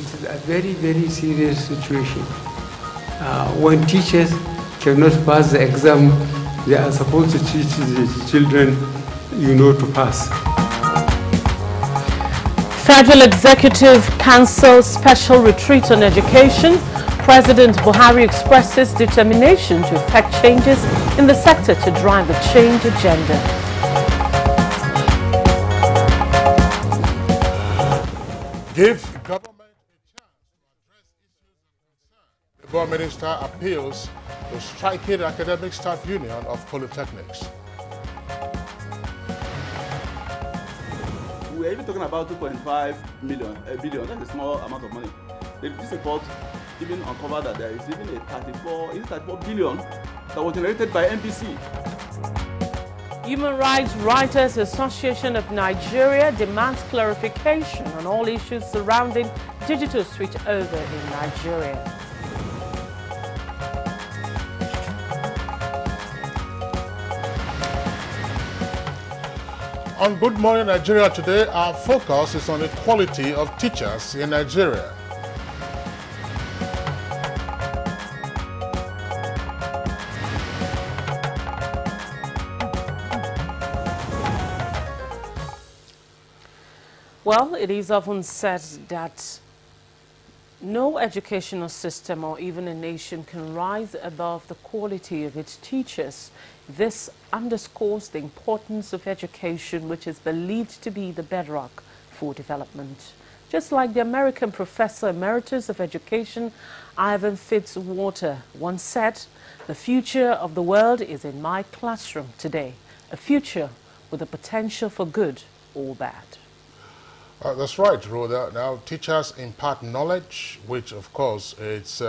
is a very, very serious situation. When teachers cannot pass the exam, they are supposed to teach the children, to pass. Federal Executive Council Special Retreat on Education. President Buhari expresses determination to effect changes in the sector to drive the change agenda. Give government a chance to address issues of concern. Labour Minister appeals to striking academic staff union of polytechnics. We're even talking about 2.5 billion. That's a small amount of money. This report even uncovered that there is even a 34 billion that was generated by NBC. Human Rights Writers Association of Nigeria demands clarification on all issues surrounding digital switchover in Nigeria. On Good Morning Nigeria today, our focus is on the quality of teachers in Nigeria. Well, it is often said that no educational system or even a nation can rise above the quality of its teachers. This underscores the importance of education, which is believed to be the bedrock for development. Just like the American professor emeritus of education, Ivan Fitzwater, once said, "The future of the world is in my classroom today, a future with the potential for good or bad." That's right, Rhoda. Now, teachers impart knowledge, which, of course, it's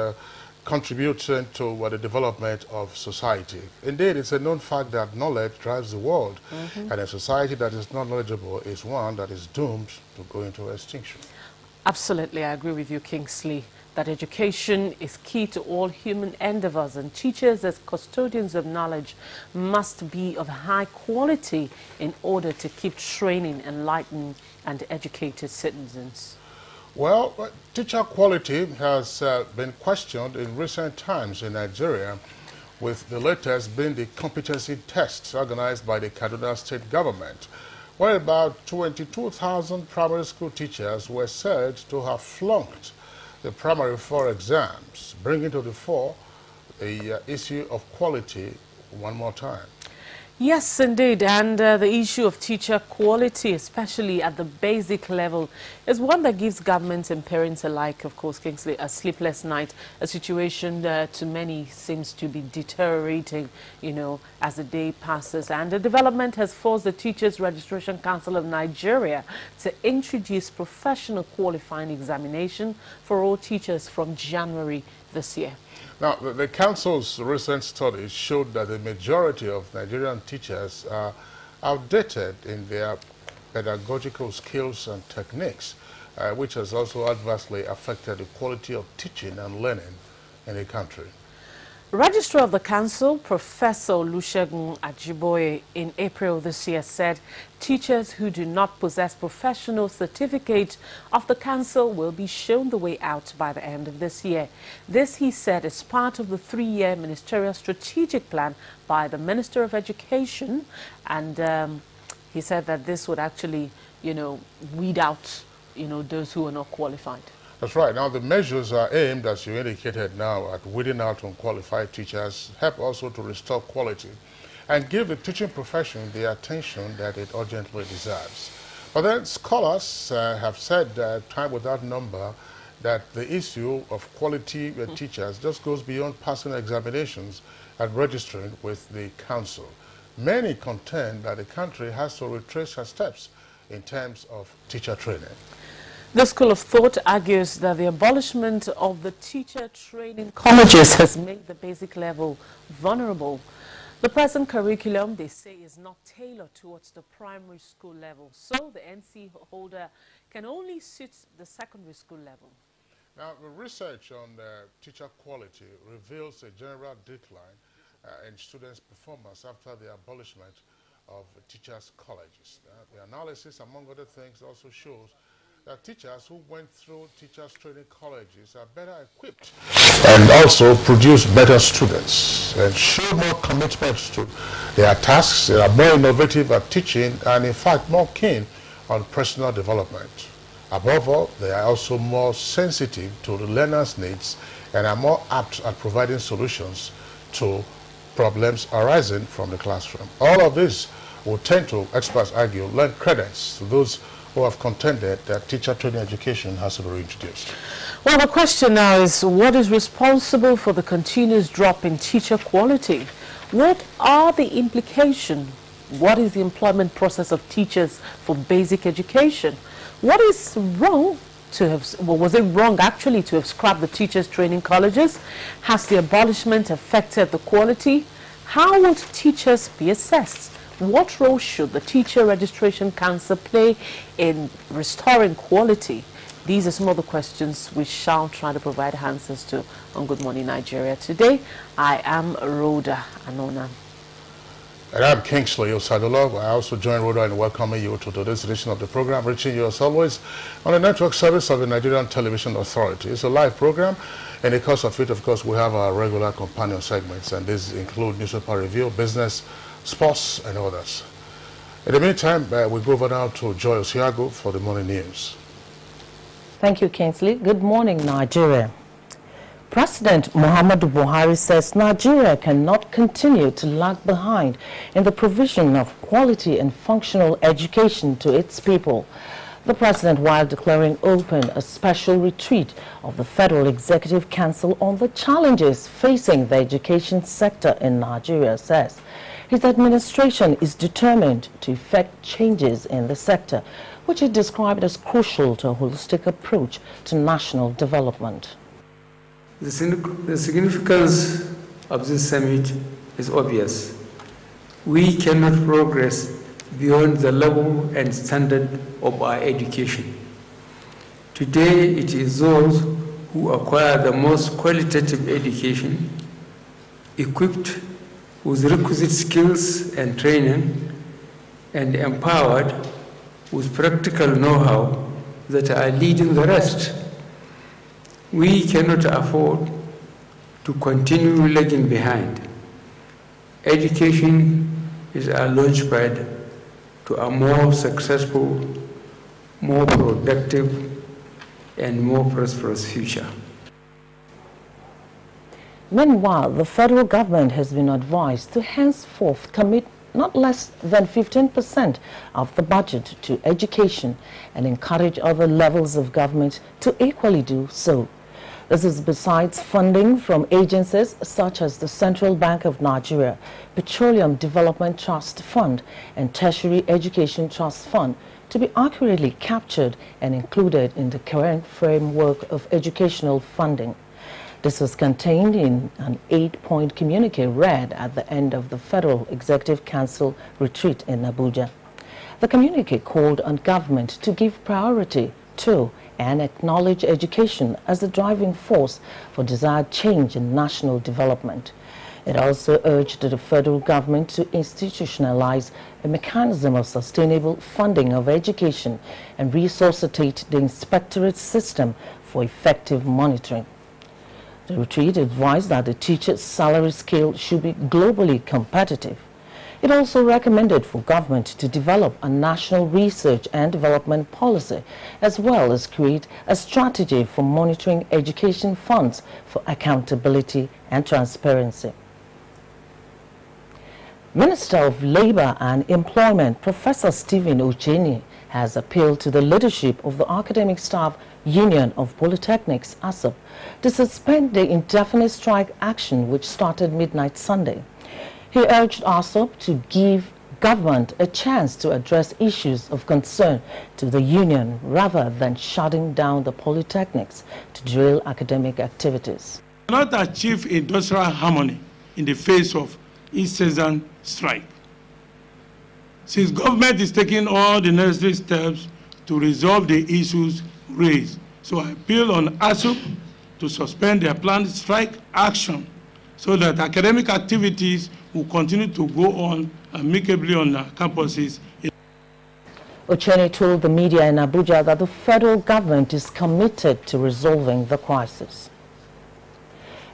contributing to the development of society. Indeed, it's a known fact that knowledge drives the world, and a society that is not knowledgeable is one that is doomed to go into extinction. Absolutely, I agree with you, Kingsley, that education is key to all human endeavors, and teachers as custodians of knowledge must be of high quality in order to keep training enlightened and educated citizens. Well, teacher quality has been questioned in recent times in Nigeria, with the latest being the competency tests organized by the Kaduna State government, where about 22,000 primary school teachers were said to have flunked the primary 4 exams, bringing to the fore the issue of quality one more time. Yes, indeed, and the issue of teacher quality, especially at the basic level, is one that gives governments and parents alike, of course, Kingsley, a sleepless night, a situation that to many seems to be deteriorating, as the day passes. And the development has forced the Teachers Registration Council of Nigeria to introduce professional qualifying examination for all teachers from January this year. Now, the Council's recent study showed that the majority of Nigerian teachers are outdated in their pedagogical skills and techniques, which has also adversely affected the quality of teaching and learning in the country. Registrar of the Council, Professor Olusegun Ajiboye, in April this year said teachers who do not possess professional certificate of the Council will be shown the way out by the end of this year. This, he said, is part of the 3-year ministerial strategic plan by the Minister of Education, and he said that this would actually, weed out, those who are not qualified. That's right. Now, the measures are aimed, as you indicated now, at weeding out unqualified teachers, help also to restore quality, and give the teaching profession the attention that it urgently deserves. But then scholars have said time without number that the issue of quality teachers just goes beyond passing examinations and registering with the council. Many contend that the country has to retrace her steps in terms of teacher training. The school of thought argues that the abolishment of the teacher training colleges has made the basic level vulnerable. The present curriculum, they say, is not tailored towards the primary school level, so the NC holder can only suit the secondary school level. Now, the research on teacher quality reveals a general decline in students' performance after the abolishment of teachers' colleges. The analysis, among other things, also shows that teachers who went through teachers training colleges are better equipped and also produce better students and show more commitment to their tasks. They are more innovative at teaching and in fact more keen on personal development. Above all, they are also more sensitive to the learner's needs and are more apt at providing solutions to problems arising from the classroom. All of this will tend to, experts argue, lend credence to those who have contended that teacher training education has to be reintroduced. Well, the question now is, what is responsible for the continuous drop in teacher quality? What are the implications? What is the employment process of teachers for basic education? What is wrong to have, well, was it wrong actually to have scrapped the teachers training colleges? Has the abolishment affected the quality? How will teachers be assessed? What role should the Teacher Registration Council play in restoring quality? These are some of the questions we shall try to provide answers to on Good Morning Nigeria today. I am Rhoda Anona. And I'm Kingsley Osadolo. I also join Rhoda in welcoming you to today's edition of the program, reaching you as always on the network service of the Nigerian Television Authority. It's a live program. In the course of it, of course, we have our regular companion segments, and these include newspaper review, business, sports, and others. In the meantime, we go over now to Joy Osiago for the morning news. Thank you, Kingsley. Good morning, Nigeria. President Muhammadu Buhari says Nigeria cannot continue to lag behind in the provision of quality and functional education to its people. The president, while declaring open a special retreat of the Federal Executive Council on the challenges facing the education sector in Nigeria, says his administration is determined to effect changes in the sector, which he described as crucial to a holistic approach to national development. The significance of this summit is obvious. We cannot progress beyond the level and standard of our education. Today, it is those who acquire the most qualitative education, equipped with requisite skills and training, and empowered with practical know-how that are leading the rest. We cannot afford to continue lagging behind. Education is our launchpad to a more successful, more productive, and more prosperous future. Meanwhile, the federal government has been advised to henceforth commit not less than 15% of the budget to education and encourage other levels of government to equally do so. This is besides funding from agencies such as the Central Bank of Nigeria, Petroleum Development Trust Fund, and Tertiary Education Trust Fund to be accurately captured and included in the current framework of educational funding. This was contained in an 8-point communique read at the end of the Federal Executive Council retreat in Abuja. The communique called on government to give priority to and acknowledge education as the driving force for desired change in national development. It also urged the federal government to institutionalize a mechanism of sustainable funding of education and resuscitate the inspectorate system for effective monitoring. The retreat advised that the teacher's salary scale should be globally competitive. It also recommended for government to develop a national research and development policy, as well as create a strategy for monitoring education funds for accountability and transparency. Minister of Labour and Employment, Professor Stephen Uchenyi, has appealed to the leadership of the Academic Staff Union of Polytechnics, ASUP, to suspend the indefinite strike action which started midnight Sunday. He urged ASUP to give government a chance to address issues of concern to the union rather than shutting down the polytechnics to derail academic activities. We cannot achieve industrial harmony in the face of incessant strike. Since government is taking all the necessary steps to resolve the issues raised, so I appeal on ASUP to suspend their planned strike action so that academic activities will continue to go on amicably on our campuses. Ochene told the media in Abuja that the federal government is committed to resolving the crisis.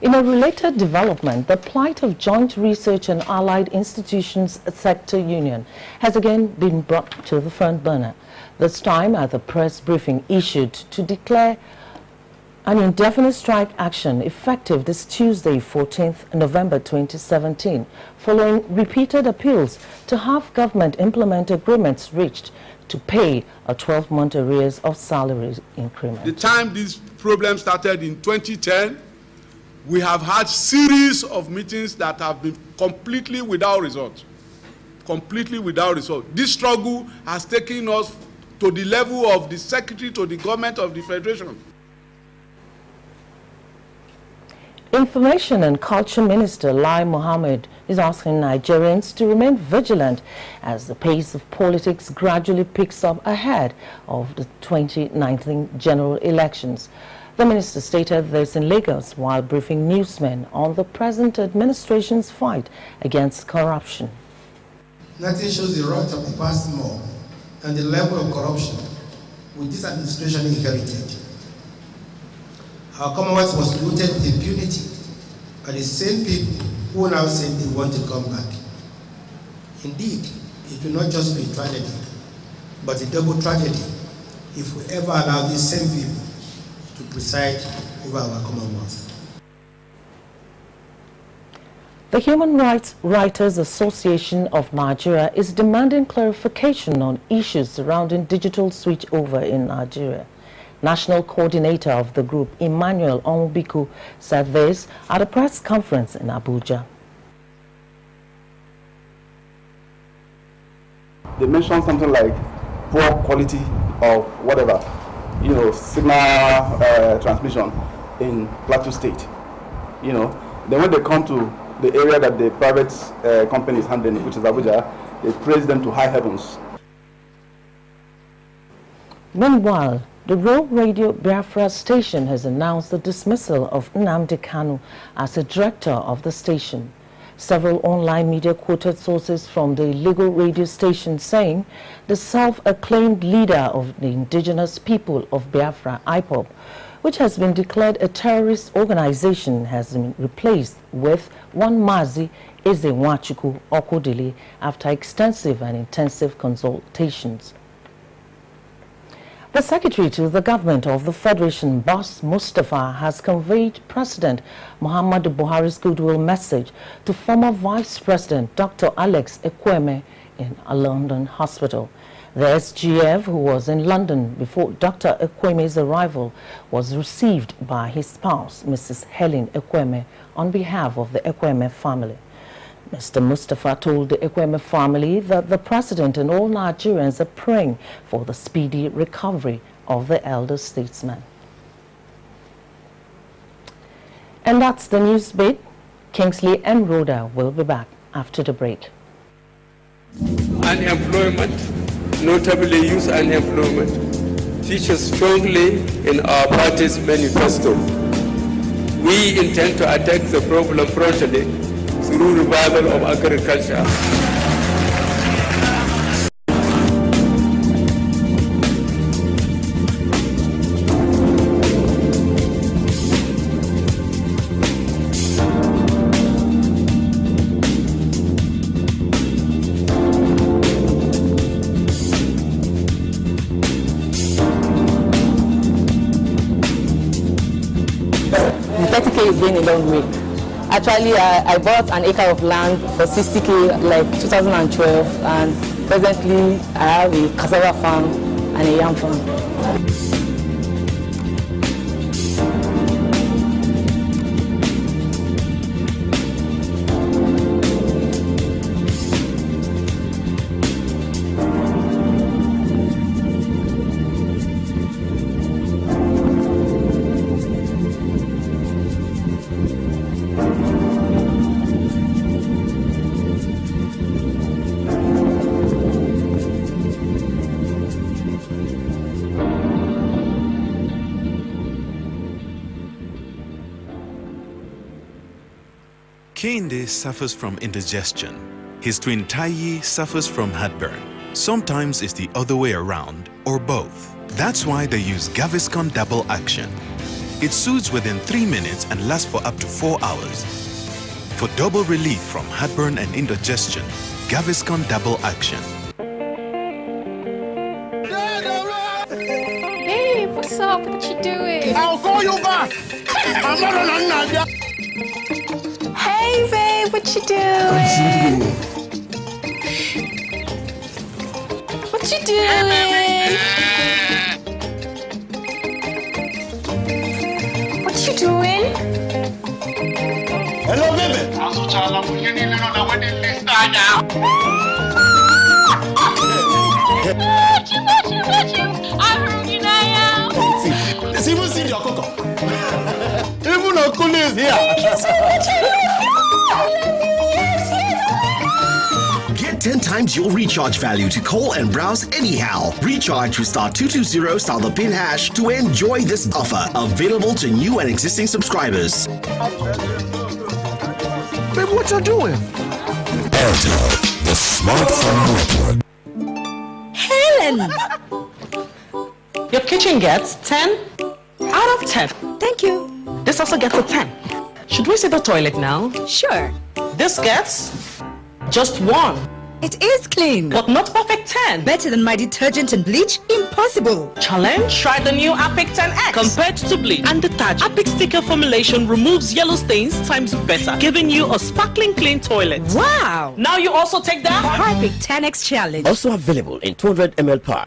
In a related development, the plight of Joint Research and Allied Institutions Sector Union has again been brought to the front burner, this time at the press briefing issued to declare an indefinite strike action effective this Tuesday, 14th November 2017, following repeated appeals to have government implement agreements reached to pay a 12-month arrears of salary increment. The time this problem started in 2010, we have had series of meetings that have been completely without result. Completely without result. This struggle has taken us to the level of the Secretary to the Government of the Federation. Information and Culture Minister Lai Mohammed is asking Nigerians to remain vigilant as the pace of politics gradually picks up ahead of the 2019 general elections. The minister stated this in Lagos while briefing newsmen on the present administration's fight against corruption. Nothing shows the rot of the past more than the level of corruption which this administration inherited. Our Commonwealth was looted with impunity by the same people who now say they want to come back. Indeed, it will not just be a tragedy, but a double tragedy if we ever allow these same people to preside over our Commonwealth. The Human Rights Writers Association of Nigeria is demanding clarification on issues surrounding digital switchover in Nigeria. National coordinator of the group, Emmanuel Onwubiku, said this at a press conference in Abuja. They mentioned something like poor quality of whatever, signal transmission in Plateau State. Then when they come to the area that the private company is handling, which is Abuja, they praise them to high heavens. Meanwhile, the Road Radio Biafra station has announced the dismissal of Nnamdi Kanu as a director of the station. Several online media quoted sources from the illegal radio station saying the self-acclaimed leader of the indigenous people of Biafra, IPOB, which has been declared a terrorist organization, has been replaced with one Mazi Eze Nwachukwu Okodili after extensive and intensive consultations. The Secretary to the Government of the Federation, Boss Mustafa, has conveyed President Muhammadu Buhari's goodwill message to former Vice President Dr. Alex Ekwueme in a London hospital. The SGF, who was in London before Dr. Ekwueme's arrival, was received by his spouse, Mrs. Helen Ekwueme, on behalf of the Ekwueme family. Mr. Mustafa told the Ekwueme family that the President and all Nigerians are praying for the speedy recovery of the elder statesman. And that's the news bit. Kingsley and Rhoda will be back after the break. Unemployment, notably youth unemployment, features strongly in our party's manifesto. We intend to attack the problem promptly through revival of agriculture. The 30K is going a long way. Actually, I bought an acre of land for 60K like 2012, and presently I have a cassava farm and a yam farm. Kehinde suffers from indigestion. His twin Tayi suffers from heartburn. Sometimes it's the other way around, or both. That's why they use Gaviscon Double Action. It soothes within 3 minutes and lasts for up to 4 hours. For double relief from heartburn and indigestion, Gaviscon Double Action. Babe, what's up? What you doing? I'll call you back. I'm not on. Hey, babe, what you doing? What you doing? What you doing? Hello, baby. It's even seen your cocoa. Even Uncle is here. Thank you so much. I love you. Yes. Get 10 times your recharge value to call and browse anyhow. Recharge with *220 star the pin hash to enjoy this offer. Available to new and existing subscribers. Babe, what you doing? Airtel, the smartphone network. Helen! Your kitchen gets 10 out of 10. Thank you. This also gets a 10. Should we see the toilet now? Sure. This gets just 1. It is clean. But not perfect 10. Better than my detergent and bleach? Impossible. Challenge? Try the new Apic 10X. Compared to bleach and detergent, Apic sticker formulation removes yellow stains times better, giving you a sparkling clean toilet. Wow. Now you also take that Apic 10X challenge. Also available in 200 ml pack.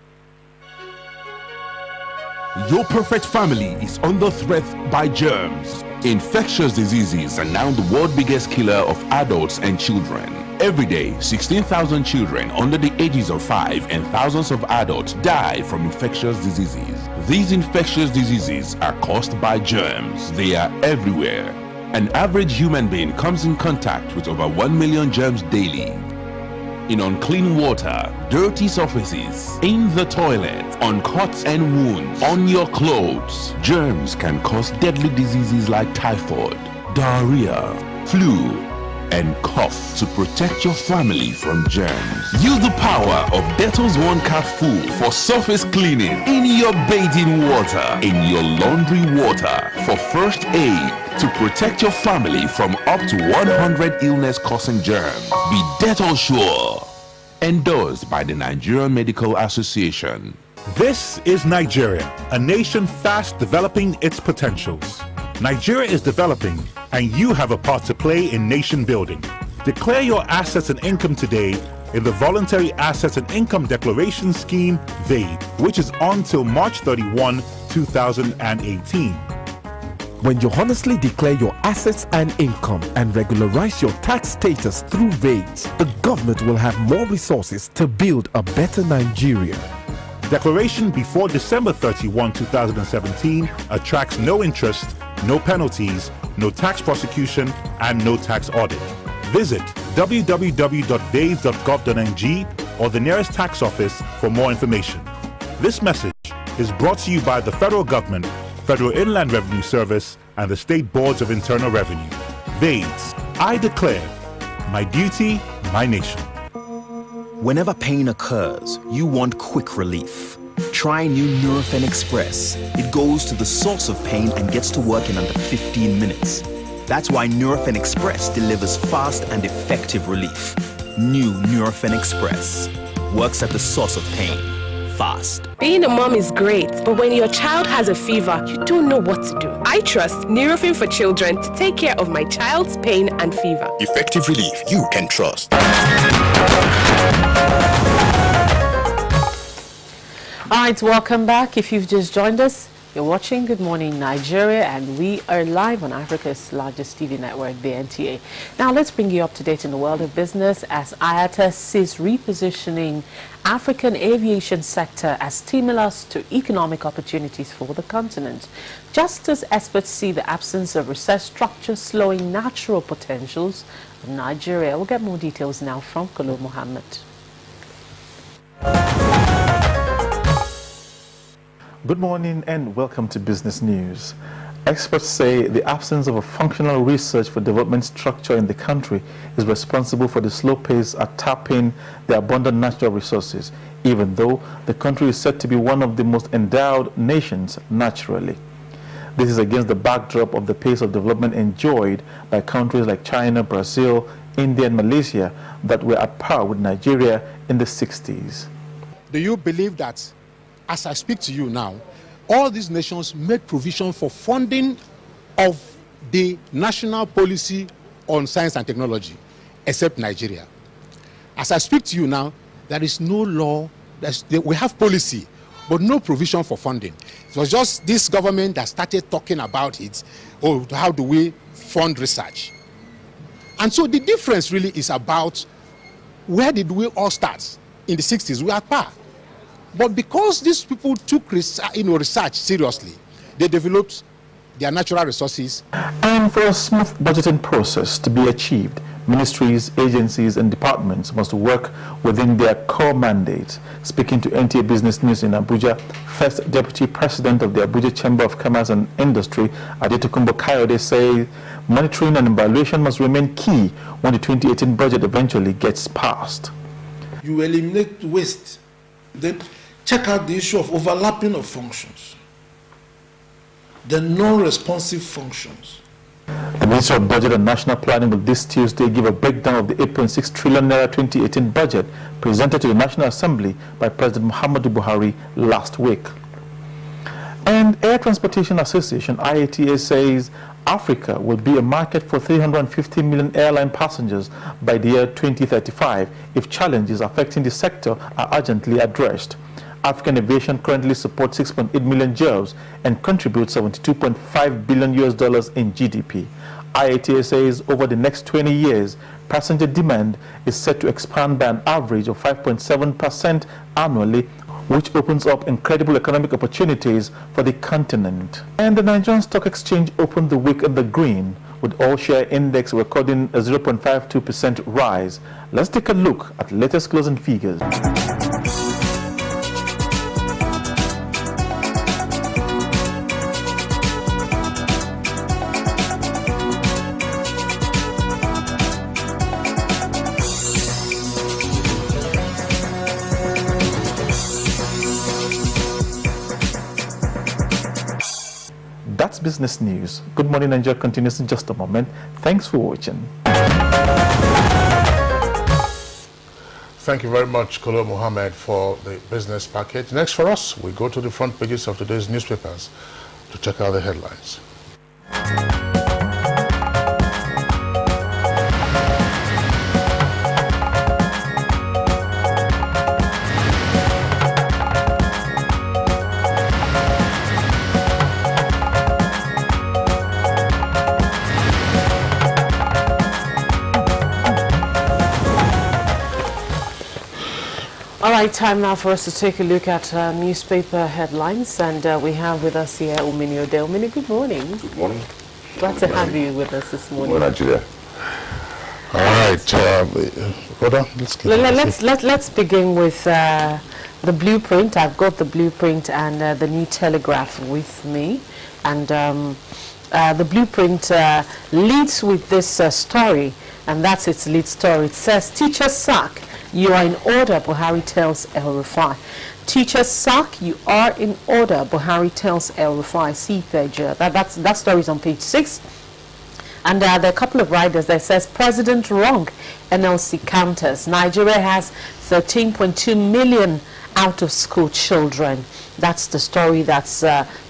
Your perfect family is under threat by germs. Infectious diseases are now the world's biggest killer of adults and children. Every day, 16,000 children under the ages of 5 and thousands of adults die from infectious diseases. These infectious diseases are caused by germs. They are everywhere. An average human being comes in contact with over 1 million germs daily. In unclean water, dirty surfaces, in the toilet, on cuts and wounds, on your clothes. Germs can cause deadly diseases like typhoid, diarrhea, flu, and cough. To protect your family from germs, use the power of Dettol's 1 Cap Full for surface cleaning in your bathing water, in your laundry water, for first aid, to protect your family from up to 100 illness-causing germs. Be Dettol Sure. Endorsed by the Nigerian Medical Association. This is Nigeria, a nation fast developing its potentials. Nigeria is developing, and you have a part to play in nation building. Declare your assets and income today in the Voluntary Assets and Income Declaration Scheme, VADE, which is on till March 31, 2018. When you honestly declare your assets and income and regularize your tax status through VADE, the government will have more resources to build a better Nigeria. Declaration before December 31, 2017 attracts no interest, no penalties, no tax prosecution, and no tax audit. Visit www.vades.gov.ng or the nearest tax office for more information. This message is brought to you by the federal government, Federal Inland Revenue Service, and the State Boards of Internal Revenue. VADES, I declare, my duty, my nation. Whenever pain occurs, you want quick relief. Try new Nurofen Express. It goes to the source of pain and gets to work in under 15 minutes. That's why Nurofen Express delivers fast and effective relief. New Nurofen Express works at the source of pain. Fast. Being a mom is great, but when your child has a fever, you don't know what to do. I trust Nurofen for Children to take care of my child's pain and fever. Effective relief you can trust. All right, welcome back. If you've just joined us, you're watching Good Morning Nigeria, and we are live on Africa's largest TV network, the NTA. Now, let's bring you up to date in the world of business as IATA sees repositioning African aviation sector as stimulus to economic opportunities for the continent. Just as experts see the absence of research structure slowing natural potentials of Nigeria. We'll get more details now from Kolo Mohammed. Good morning and welcome to Business News. Experts say the absence of a functional research for development structure in the country is responsible for the slow pace at tapping the abundant natural resources, even though the country is said to be one of the most endowed nations naturally. This is against the backdrop of the pace of development enjoyed by countries like China, Brazil, India, and Malaysia that were at par with Nigeria in the 60s. Do you believe that, as I speak to you now, all these nations made provision for funding of the national policy on science and technology, except Nigeria? As I speak to you now, there is no law. We have policy, but no provision for funding. It was just this government that started talking about it. Oh, how do we fund research? And so the difference really is about where did we all start? In the 60s, we are at par. But because these people took research seriously, they developed their natural resources. And for a smooth budgeting process to be achieved, ministries, agencies, and departments must work within their core mandates. Speaking to NTA Business News in Abuja, First Deputy President of the Abuja Chamber of Commerce and Industry, Adetokunbo Kayode, say monitoring and evaluation must remain key when the 2018 budget eventually gets passed. You eliminate waste, then check out the issue of overlapping of functions, the non-responsive functions. The Ministry of Budget and National Planning will this Tuesday give a breakdown of the 8.6 trillion naira 2018 budget presented to the National Assembly by President Muhammadu Buhari last week. And Air Transportation Association, IATA, says Africa will be a market for 350 million airline passengers by the year 2035 if challenges affecting the sector are urgently addressed. African aviation currently supports 6.8 million jobs and contributes $72.5 billion in GDP. IATA says over the next 20 years, passenger demand is set to expand by an average of 5.7% annually, which opens up incredible economic opportunities for the continent. And the Nigerian Stock Exchange opened the week in the green, with all share index recording a 0.52% rise. Let's take a look at latest closing figures. That's business news. Good Morning Nigeria continues in just a moment. Thanks for watching. Thank you very much, Kolo Mohammed, for the business package. Next for us, we go to the front pages of today's newspapers to check out the headlines. All right, time now for us to take a look at newspaper headlines, and we have with us here Umini Ode. Umini, good morning. Good morning. Glad to have you with us this morning. Well, Nigeria. All right, let's begin with the blueprint. I've got the blueprint and the New Telegraph with me, and the blueprint leads with this story, and that's its lead story. It says, "Teachers sack. You are in order," Buhari tells El Rufai. Teachers sack, you are in order, Buhari tells El Rufai. See page, that story is on page 6. And there are a couple of riders that says, "President wrong, NLC counters. Nigeria has 13.2 million out-of-school children." That's the story that's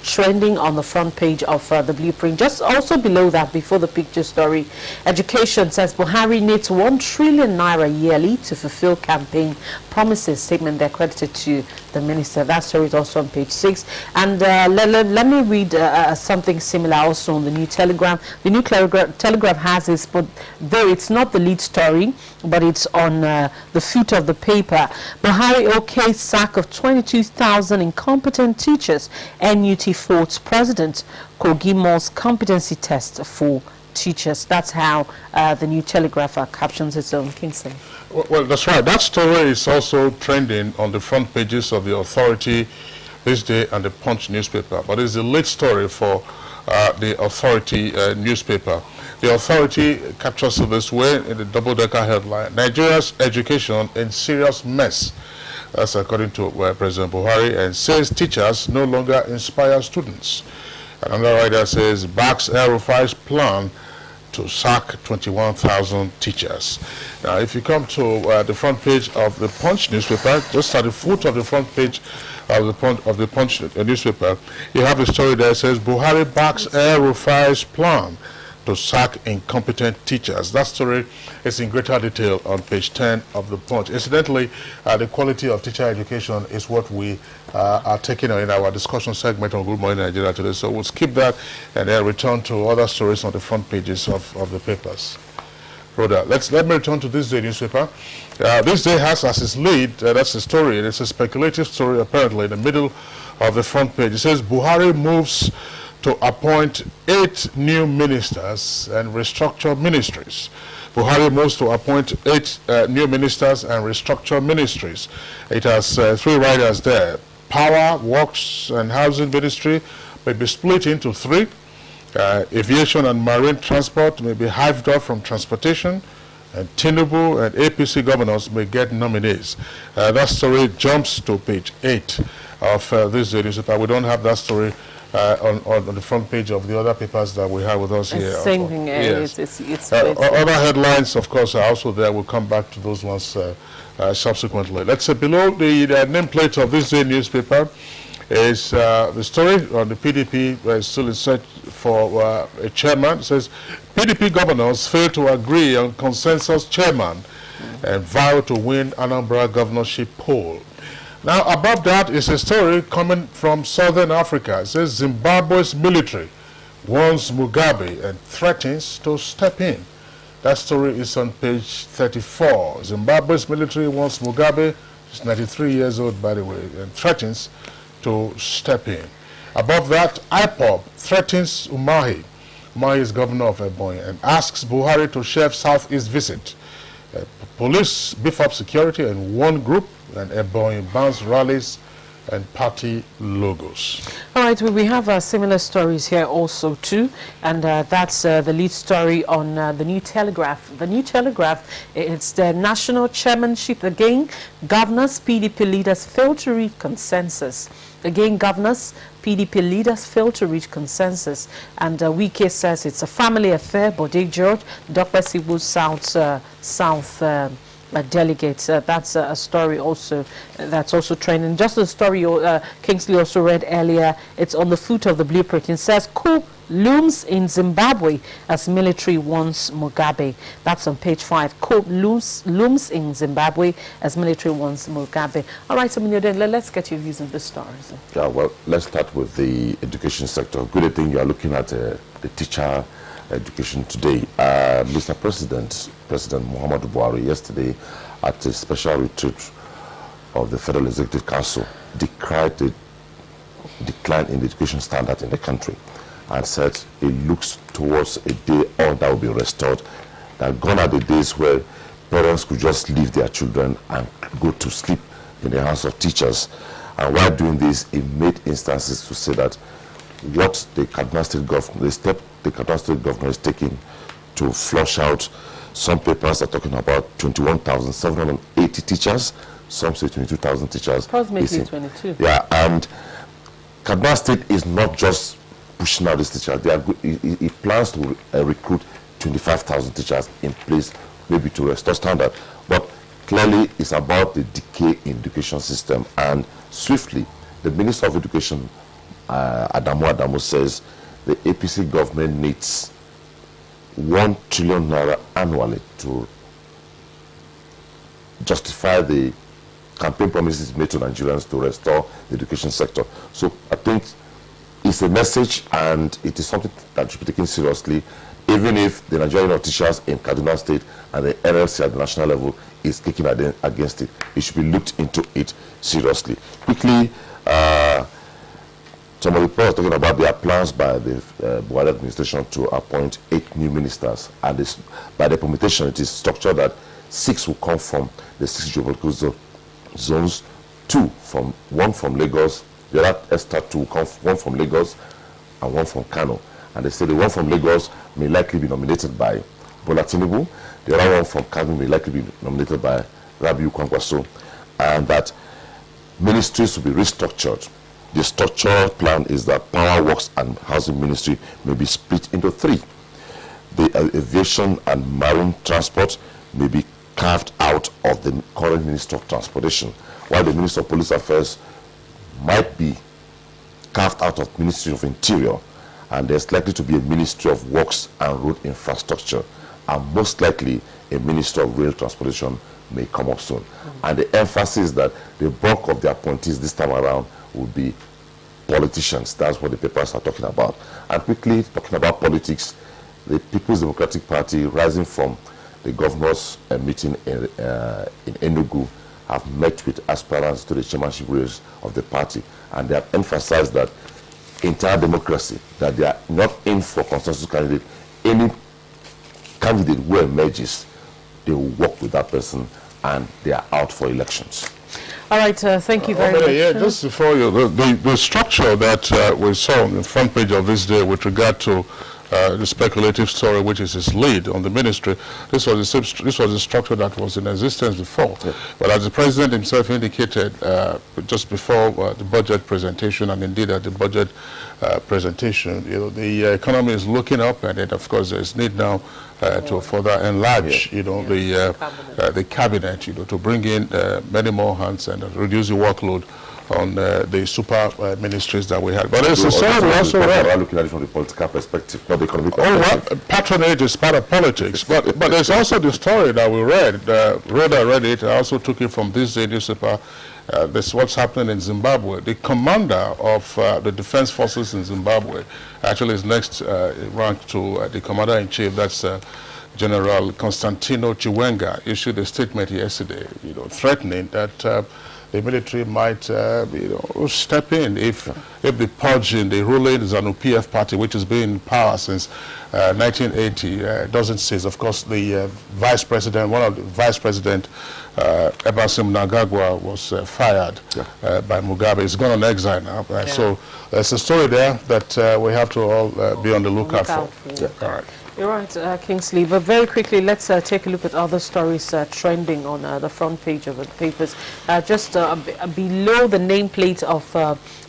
trending on the front page of the blueprint. Just also below that, before the picture story, Education says Buhari needs 1 trillion naira yearly to fulfill campaign promises. Statement they're credited to the minister. That story is also on page 6. And let me read something similar also on the New Telegraph. The New Telegraph has this, but though it's not the lead story, but it's on the foot of the paper. Buhari okay sack of 22,000 incompetent teachers. NUT Fort's president, Kogi Mall's competency test for teachers. That's how the New Telegraph captions its own. Kingston. Well, that's right. That story is also trending on the front pages of the Authority, This Day, and the Punch newspaper. But it's the lead story for the Authority newspaper. The Authority captures it this way in the double-decker headline: Nigeria's education in serious mess. That's according to President Buhari, and says teachers no longer inspire students. Another writer says backs El-Rufai's plan to sack 21,000 teachers. Now, if you come to the front page of the Punch newspaper, just at the foot of the front page of the Punch newspaper, you have a story that says Buhari backs El-Rufai's plan to sack incompetent teachers. That story is in greater detail on page 10 of the Punch. Incidentally, the quality of teacher education is what we are taking in our discussion segment on Good Morning Nigeria today. So we'll skip that and then return to other stories on the front pages of the papers. Brother, let me return to this day newspaper. This day has as its lead, that's the story. It's a speculative story apparently in the middle of the front page. It says Buhari moves to appoint 8 new ministers and restructure ministries. Buhari moves to appoint 8 new ministers and restructure ministries. It has 3 riders there. Power, Works and Housing Ministry may be split into 3. Aviation and Marine Transport may be hived off from Transportation, and Tinubu and APC governors may get nominees. That story jumps to page 8 of this newspaper. We don't have that story on the front page of the other papers that we have with us here. Same thing. Yes. Other headlines, of course, are also there. We'll come back to those ones subsequently. Let's say below the nameplate of this day newspaper is the story on the PDP still in search for a chairman. It says PDP governors fail to agree on consensus chairman and vow to win Anambra governorship poll. Now, above that is a story coming from Southern Africa. It says Zimbabwe's military warns Mugabe and threatens to step in. That story is on page 34. Zimbabwe's military warns Mugabe, he's 93 years old by the way, and threatens to step in. Above that, IPOB threatens Umahi. Umahi is governor of Ebonyi, and asks Buhari to chef Southeast visit. Police beef up security in one group, and Ebonyi bans rallies and party logos. All right, we have similar stories here also too, and that's the lead story on the New Telegraph. The New Telegraph, it's the national chairmanship again. Governors, PDP leaders fail to reach consensus. Again, governors, PDP leaders fail to reach consensus, and Wike says it's a family affair. Bode George, Dr. Sibu South delegates. That's a story also that's also trending. Just the story Kingsley also read earlier. It's on the foot of the blueprint. It says coup looms in Zimbabwe as military warns Mugabe. That's on page 5. Coup looms in Zimbabwe as military warns Mugabe. All right, so then let's get your views on this story. Yeah, well, let's start with the education sector. Good thing you are looking at the teacher education today. Mr. President Muhammadu Buhari yesterday at a special retreat of the Federal Executive Council decried the decline in the education standard in the country and said it looks towards a day all that will be restored. That gone are the days where parents could just leave their children and go to sleep in the hands of teachers. And while doing this, it made instances to say that what the Kaduna State government, the step the Kaduna State government is taking to flush out some papers are talking about 21,780 teachers, some say 22,000 teachers. Approximately 22. Yeah, and Kaduna State is not just pushing out these teachers. It plans to recruit 25,000 teachers in place, maybe to restore standard. But clearly, it's about the decay in education system. And swiftly, the Minister of Education, Adamu says the APC government needs 1 trillion naira annually to justify the campaign promises made to Nigerians to restore the education sector. So I think it's a message, and it is something that should be taken seriously, even if the Nigerian teachers in Kaduna State and the NLC at the national level is kicking against it. It should be looked into it seriously. Quickly, some of the people are talking about their plans by the Buhari administration to appoint 8 new ministers. And this, by the permutation, it is structured that 6 will come from the 6 geopolitical zones, 1 from Lagos, the other extra 2 will come, 1 from Lagos and 1 from Kano. And they say the one from Lagos may likely be nominated by Bola Tinubu. The other one from Kano may likely be nominated by Rabiu Kwankwaso. And that ministries will be restructured. The structural plan is that Power Works and Housing Ministry may be split into 3. The aviation and marine transport may be carved out of the current Minister of Transportation, while the Minister of Police Affairs might be carved out of Ministry of Interior, and there's likely to be a Ministry of Works and Road Infrastructure, and most likely a Minister of Rail Transportation may come up soon. And the emphasis is that the bulk of the appointees this time around will be politicians. That's what the papers are talking about. And quickly, talking about politics, the People's Democratic Party, rising from the governor's meeting in Enugu, have met with aspirants to the chairmanship race of the party, and they have emphasized that entire democracy, that they are not in for consensus candidate. Any candidate who emerges, they will work with that person, and they are out for elections. All right, thank you very much. Yeah, just before you, the structure that we saw on the front page of this day with regard to the speculative story, which is his lead on the ministry, this was the structure that was in existence before. Yeah. But as the president himself indicated just before the budget presentation, and indeed at the budget presentation, the economy is looking up, and then of course there's need now to further enlarge, the cabinet, to bring in many more hands and reduce the workload on the super ministries that we had. But it's a story we also read. Looking at it from the political perspective, not the economic perspective. Well, patronage is part of politics. but there's also the story that we read. Rhoda read it. I also took it from this day newspaper. This is what's happening in Zimbabwe. The commander of the defense forces in Zimbabwe actually is next rank to the commander-in-chief. That's General Constantino Chiwenga issued a statement yesterday, threatening that the military might, step in if the purging, the ruling ZANU-PF party, which has been in power since 1980, doesn't cease. Of course, the vice president, one of the vice president, Emerson Mnangagwa, was fired by Mugabe. He's gone on exile now. So there's a story there that we have to all be on the lookout for. All right. You're right, Kingsley. But very quickly, let's take a look at other stories trending on the front page of the papers. Just below the nameplate of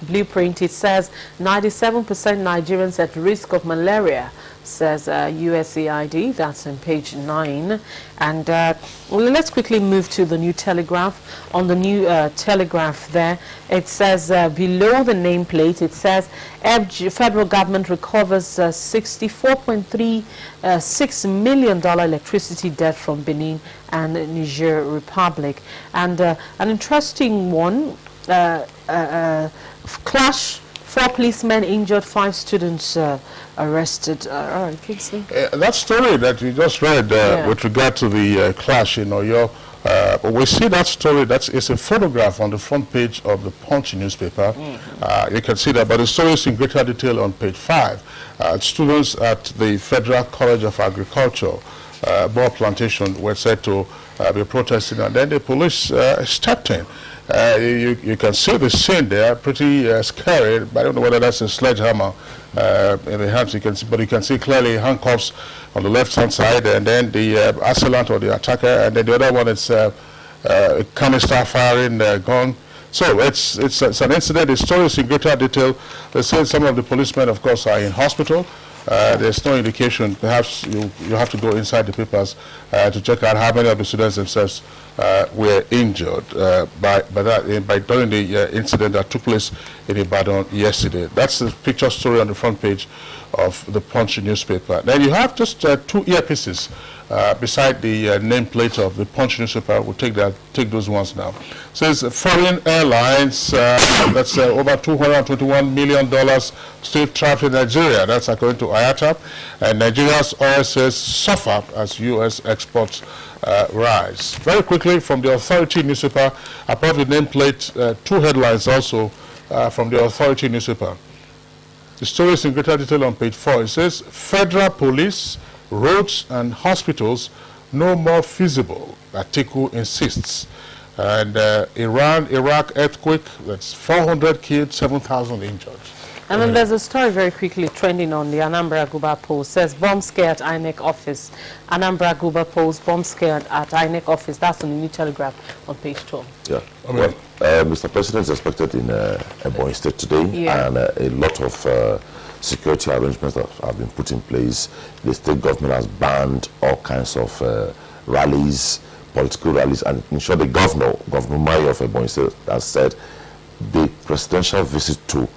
Blueprint, it says 97% Nigerians at risk of malaria, says USAID. That's on page 9. And well, let's quickly move to the New Telegraph. On the New Telegraph there, it says below the nameplate, it says federal government recovers $64.36 million electricity debt from Benin and Niger Republic. And an interesting one, clash, 4 policemen injured, 5 students arrested. All right, Kingsley. That story that you just read with regard to the clash in Oyo, we see that story. It's a photograph on the front page of the Punch newspaper. You can see that, but the story is in greater detail on page 5. Students at the Federal College of Agriculture, Boer Plantation, were said to be protesting, and then the police stepped in. You can see the scene there, pretty scary. I don't know whether that's a sledgehammer in the hands. You can see, but you can see clearly handcuffs on the left-hand side, and then the assailant or the attacker, and then the other one is a canister firing gun. So it's an incident. The story is in greater detail. They say some of the policemen, of course, are in hospital. There's no indication. Perhaps you have to go inside the papers to check out how many of the students themselves were injured during the incident that took place in Ibadan yesterday. That's the picture story on the front page of the Punch newspaper. Then you have just 2 earpieces beside the nameplate of the Punch newspaper. We'll take those ones now. It says foreign airlines, that's over $221 million still trapped in Nigeria. That's according to IATA. And Nigeria's oil sales suffer as U.S. exports rise. Very quickly from the Authority newspaper, above the nameplate, 2 headlines also from the Authority newspaper. The story is in greater detail on page 4. It says, Federal Police, roads and hospitals no more feasible, Atiku insists. And Iran-Iraq earthquake, that's 400 killed, 7,000 injured. And then there's a story very quickly trending on the Anambra Guba post. Says bomb scare at INEC office. Anambra Guba post bomb scare at INEC office. That's on the New Telegraph on page 12. Yeah. Well, Mr. President is expected in Ebonyi State today, and a lot of security arrangements that have been put in place. The state government has banned all kinds of rallies, political rallies, and in short, the Governor Mayo of Ebonyi State has said the presidential visit to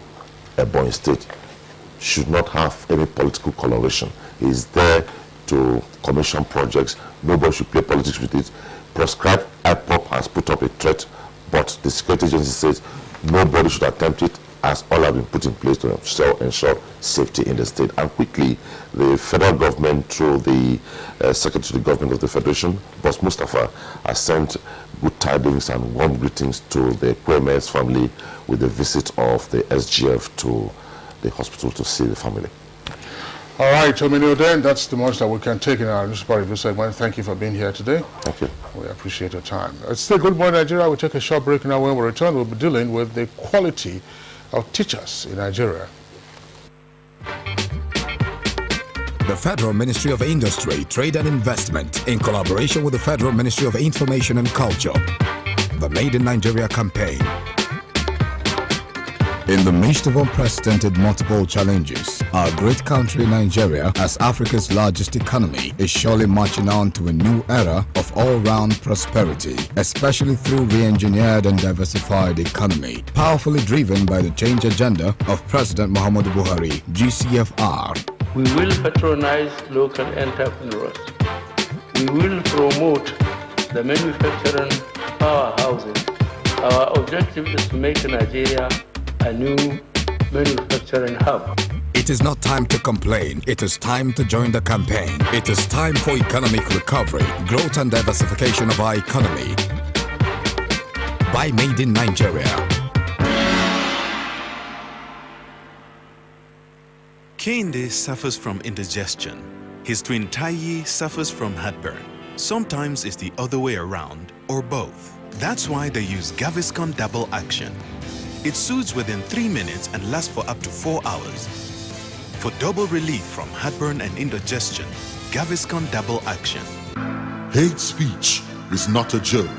Ebonyi State should not have any political coloration. He is there to commission projects. Nobody should play politics with it. Proscribed IPOP has put up a threat, but the security agency says nobody should attempt it, as all have been put in place to ensure safety in the state. And quickly, the federal government, through the Secretary to the Government of the Federation, Boss Mustafa, has sent good tidings and warm greetings to the Kwemes family with the visit of the SGF to the hospital to see the family. All right, Omino, then that's the most that we can take in our newspaper review segment. Thank you for being here today. Thank you. We appreciate your time. It's still Good Morning Nigeria. We'll take a short break now. When we return, we'll be dealing with the quality of teachers in Nigeria. The Federal Ministry of Industry, Trade and Investment, in collaboration with the Federal Ministry of Information and Culture, the Made in Nigeria campaign. In the midst of unprecedented multiple challenges, our great country Nigeria, as Africa's largest economy, is surely marching on to a new era of all-round prosperity, especially through re-engineered and diversified economy, powerfully driven by the change agenda of President Muhammadu Buhari, GCFR. We will patronize local entrepreneurs. We will promote the manufacturing powerhouses. Our objective is to make Nigeria a new manufacturing hub. It is not time to complain. It is time to join the campaign. It is time for economic recovery, growth and diversification of our economy by Made in Nigeria. Kehinde suffers from indigestion. His twin Taye suffers from heartburn. Sometimes it's the other way around, or both. That's why they use Gaviscon Double Action. It soothes within 3 minutes and lasts for up to 4 hours. For double relief from heartburn and indigestion, Gaviscon Double Action. Hate speech is not a joke.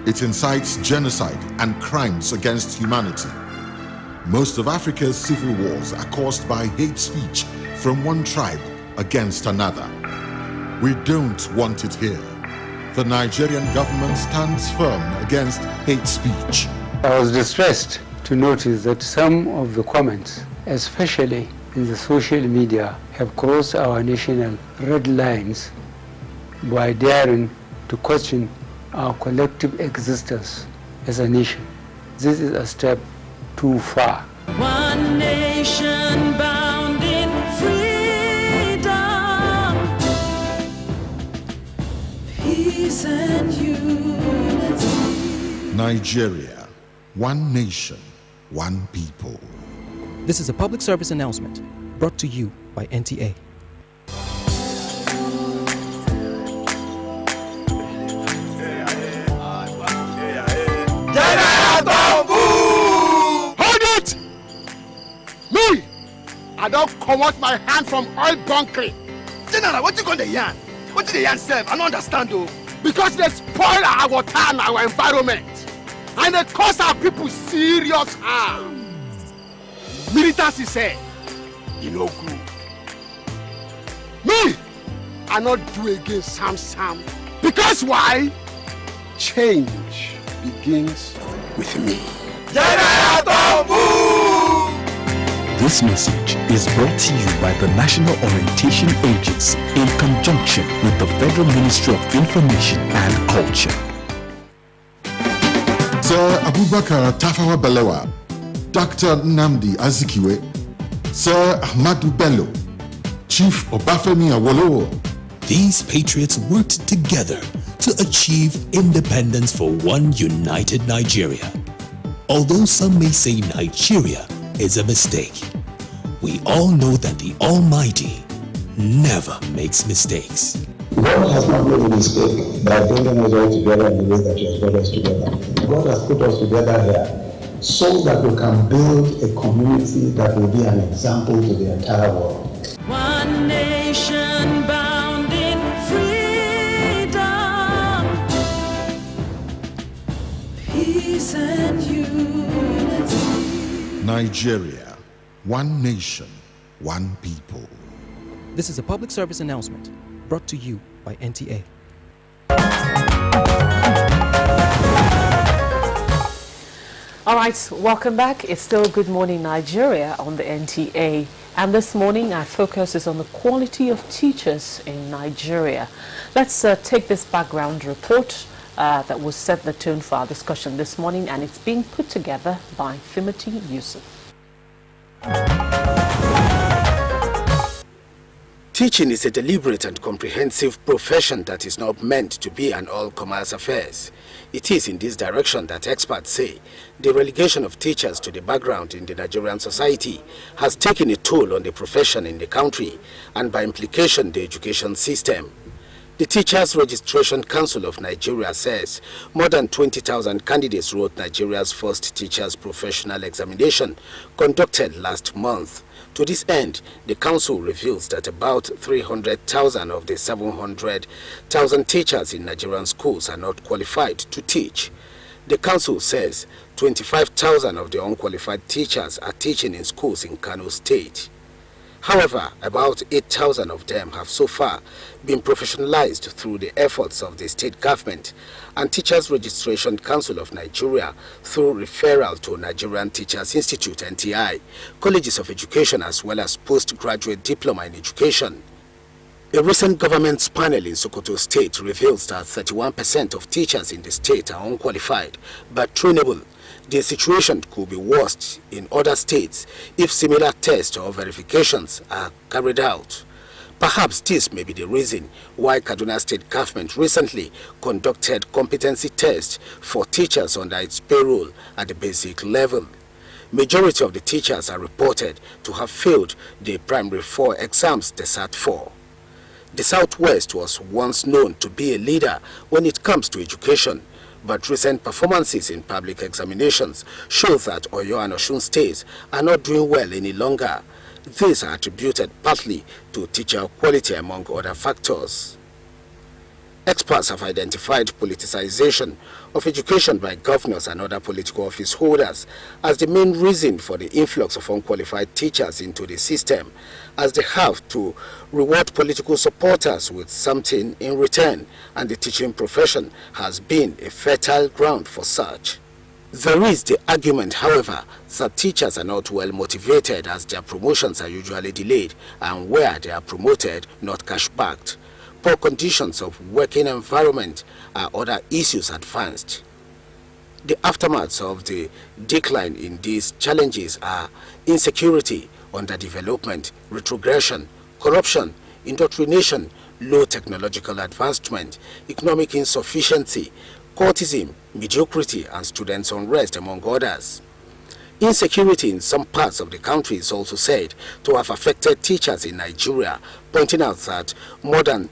It incites genocide and crimes against humanity. Most of Africa's civil wars are caused by hate speech from one tribe against another. We don't want it here. The Nigerian government stands firm against hate speech. I was distressed to notice that some of the comments, especially in the social media, have crossed our national red lines by daring to question our collective existence as a nation. This is a step too far. One nation bound in freedom, peace and unity. Nigeria. One nation, one people. This is a public service announcement brought to you by NTA. Hold it! Me! I don't come out my hand from oil bunkering. General, what you going to yarn? What did the yarn say? I don't understand though. Because they spoil our water and our environment. And they cause our people serious harm. Militancy said, you know good. Me, I not do against Sam. Because why? Change begins with me. This message is brought to you by the National Orientation Agency in conjunction with the Federal Ministry of Information and Culture. Sir Abubakar Tafawa Balewa, Dr. Nnamdi Azikiwe, Sir Ahmadu Bello, Chief Obafemi Awolowo. These patriots worked together to achieve independence for one united Nigeria. Although some may say Nigeria is a mistake, we all know that the Almighty never makes mistakes. God has not made a mistake by bringing us all together in the way that He has brought us together. God has put us together here so that we can build a community that will be an example to the entire world. One nation bound in freedom, peace and unity. Nigeria, one nation, one people. This is a public service announcement brought to you by NTA. All right, welcome back. It's still Good Morning Nigeria on the NTA. And this morning, our focus is on the quality of teachers in Nigeria. Let's take this background report that will set the tone for our discussion this morning, and it's being put together by Fimati Yusuf. Teaching is a deliberate and comprehensive profession that is not meant to be an all-commerce affair. It is in this direction that experts say the relegation of teachers to the background in the Nigerian society has taken a toll on the profession in the country and by implication the education system. The Teachers Registration Council of Nigeria says more than 20,000 candidates wrote Nigeria's first teachers' professional examination conducted last month. To this end, the council reveals that about 300,000 of the 700,000 teachers in Nigerian schools are not qualified to teach. The council says 25,000 of the unqualified teachers are teaching in schools in Kano State. However, about 8,000 of them have so far been professionalized through the efforts of the state government and Teachers Registration Council of Nigeria through referral to Nigerian Teachers Institute (NTI), colleges of education as well as postgraduate diploma in education. A recent government's panel in Sokoto State reveals that 31% of teachers in the state are unqualified but trainable. The situation could be worse in other states if similar tests or verifications are carried out. Perhaps this may be the reason why Kaduna State government recently conducted competency tests for teachers under its payroll at the basic level. Majority of the teachers are reported to have failed the primary 4 exams they sat for. The Southwest was once known to be a leader when it comes to education, but recent performances in public examinations show that Oyo and Osun states are not doing well any longer. These are attributed partly to teacher quality among other factors. Experts have identified politicization of education by governors and other political office holders as the main reason for the influx of unqualified teachers into the system, as they have to reward political supporters with something in return, and the teaching profession has been a fertile ground for such. There is the argument, however, that teachers are not well motivated as their promotions are usually delayed and where they are promoted, not cash-backed. Poor conditions of working environment are other issues advanced. The aftermaths of the decline in these challenges are insecurity, underdevelopment, retrogression, corruption, indoctrination, low technological advancement, economic insufficiency, courtism, mediocrity, and students' unrest, among others. Insecurity in some parts of the country is also said to have affected teachers in Nigeria, pointing out that more than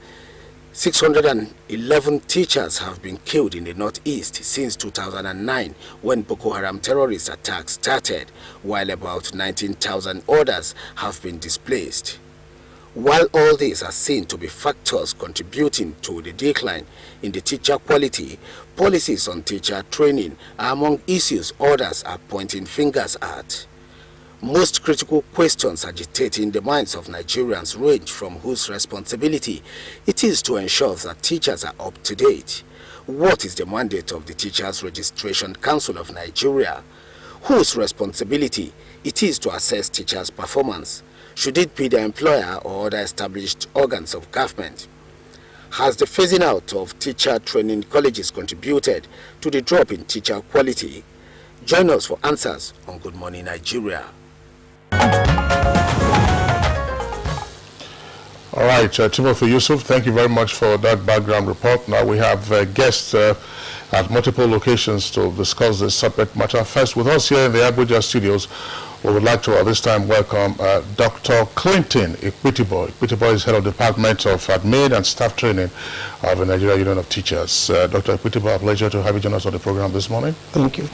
611 teachers have been killed in the Northeast since 2009 when Boko Haram terrorist attacks started, while about 19,000 others have been displaced. While all these are seen to be factors contributing to the decline in the teacher quality, policies on teacher training are among issues others are pointing fingers at. Most critical questions agitating the minds of Nigerians range from whose responsibility it is to ensure that teachers are up to date. What is the mandate of the Teachers Registration Council of Nigeria? Whose responsibility it is to assess teachers' performance? Should it be the employer or other established organs of government? Has the phasing out of teacher training colleges contributed to the drop in teacher quality? Join us for answers on Good Morning Nigeria. All right, Timothy Yusuf, thank you very much for that background report. Now we have guests at multiple locations to discuss this subject matter. First, with us here in the Abuja studios, we would like to at this time welcome Dr. Clinton Ikpitiboy. Ikpitiboy is head of the Department of Admin and Staff Training of the Nigerian Union of Teachers. Dr. Ikpitiboy, a pleasure to have you join us on the program this morning. Thank you.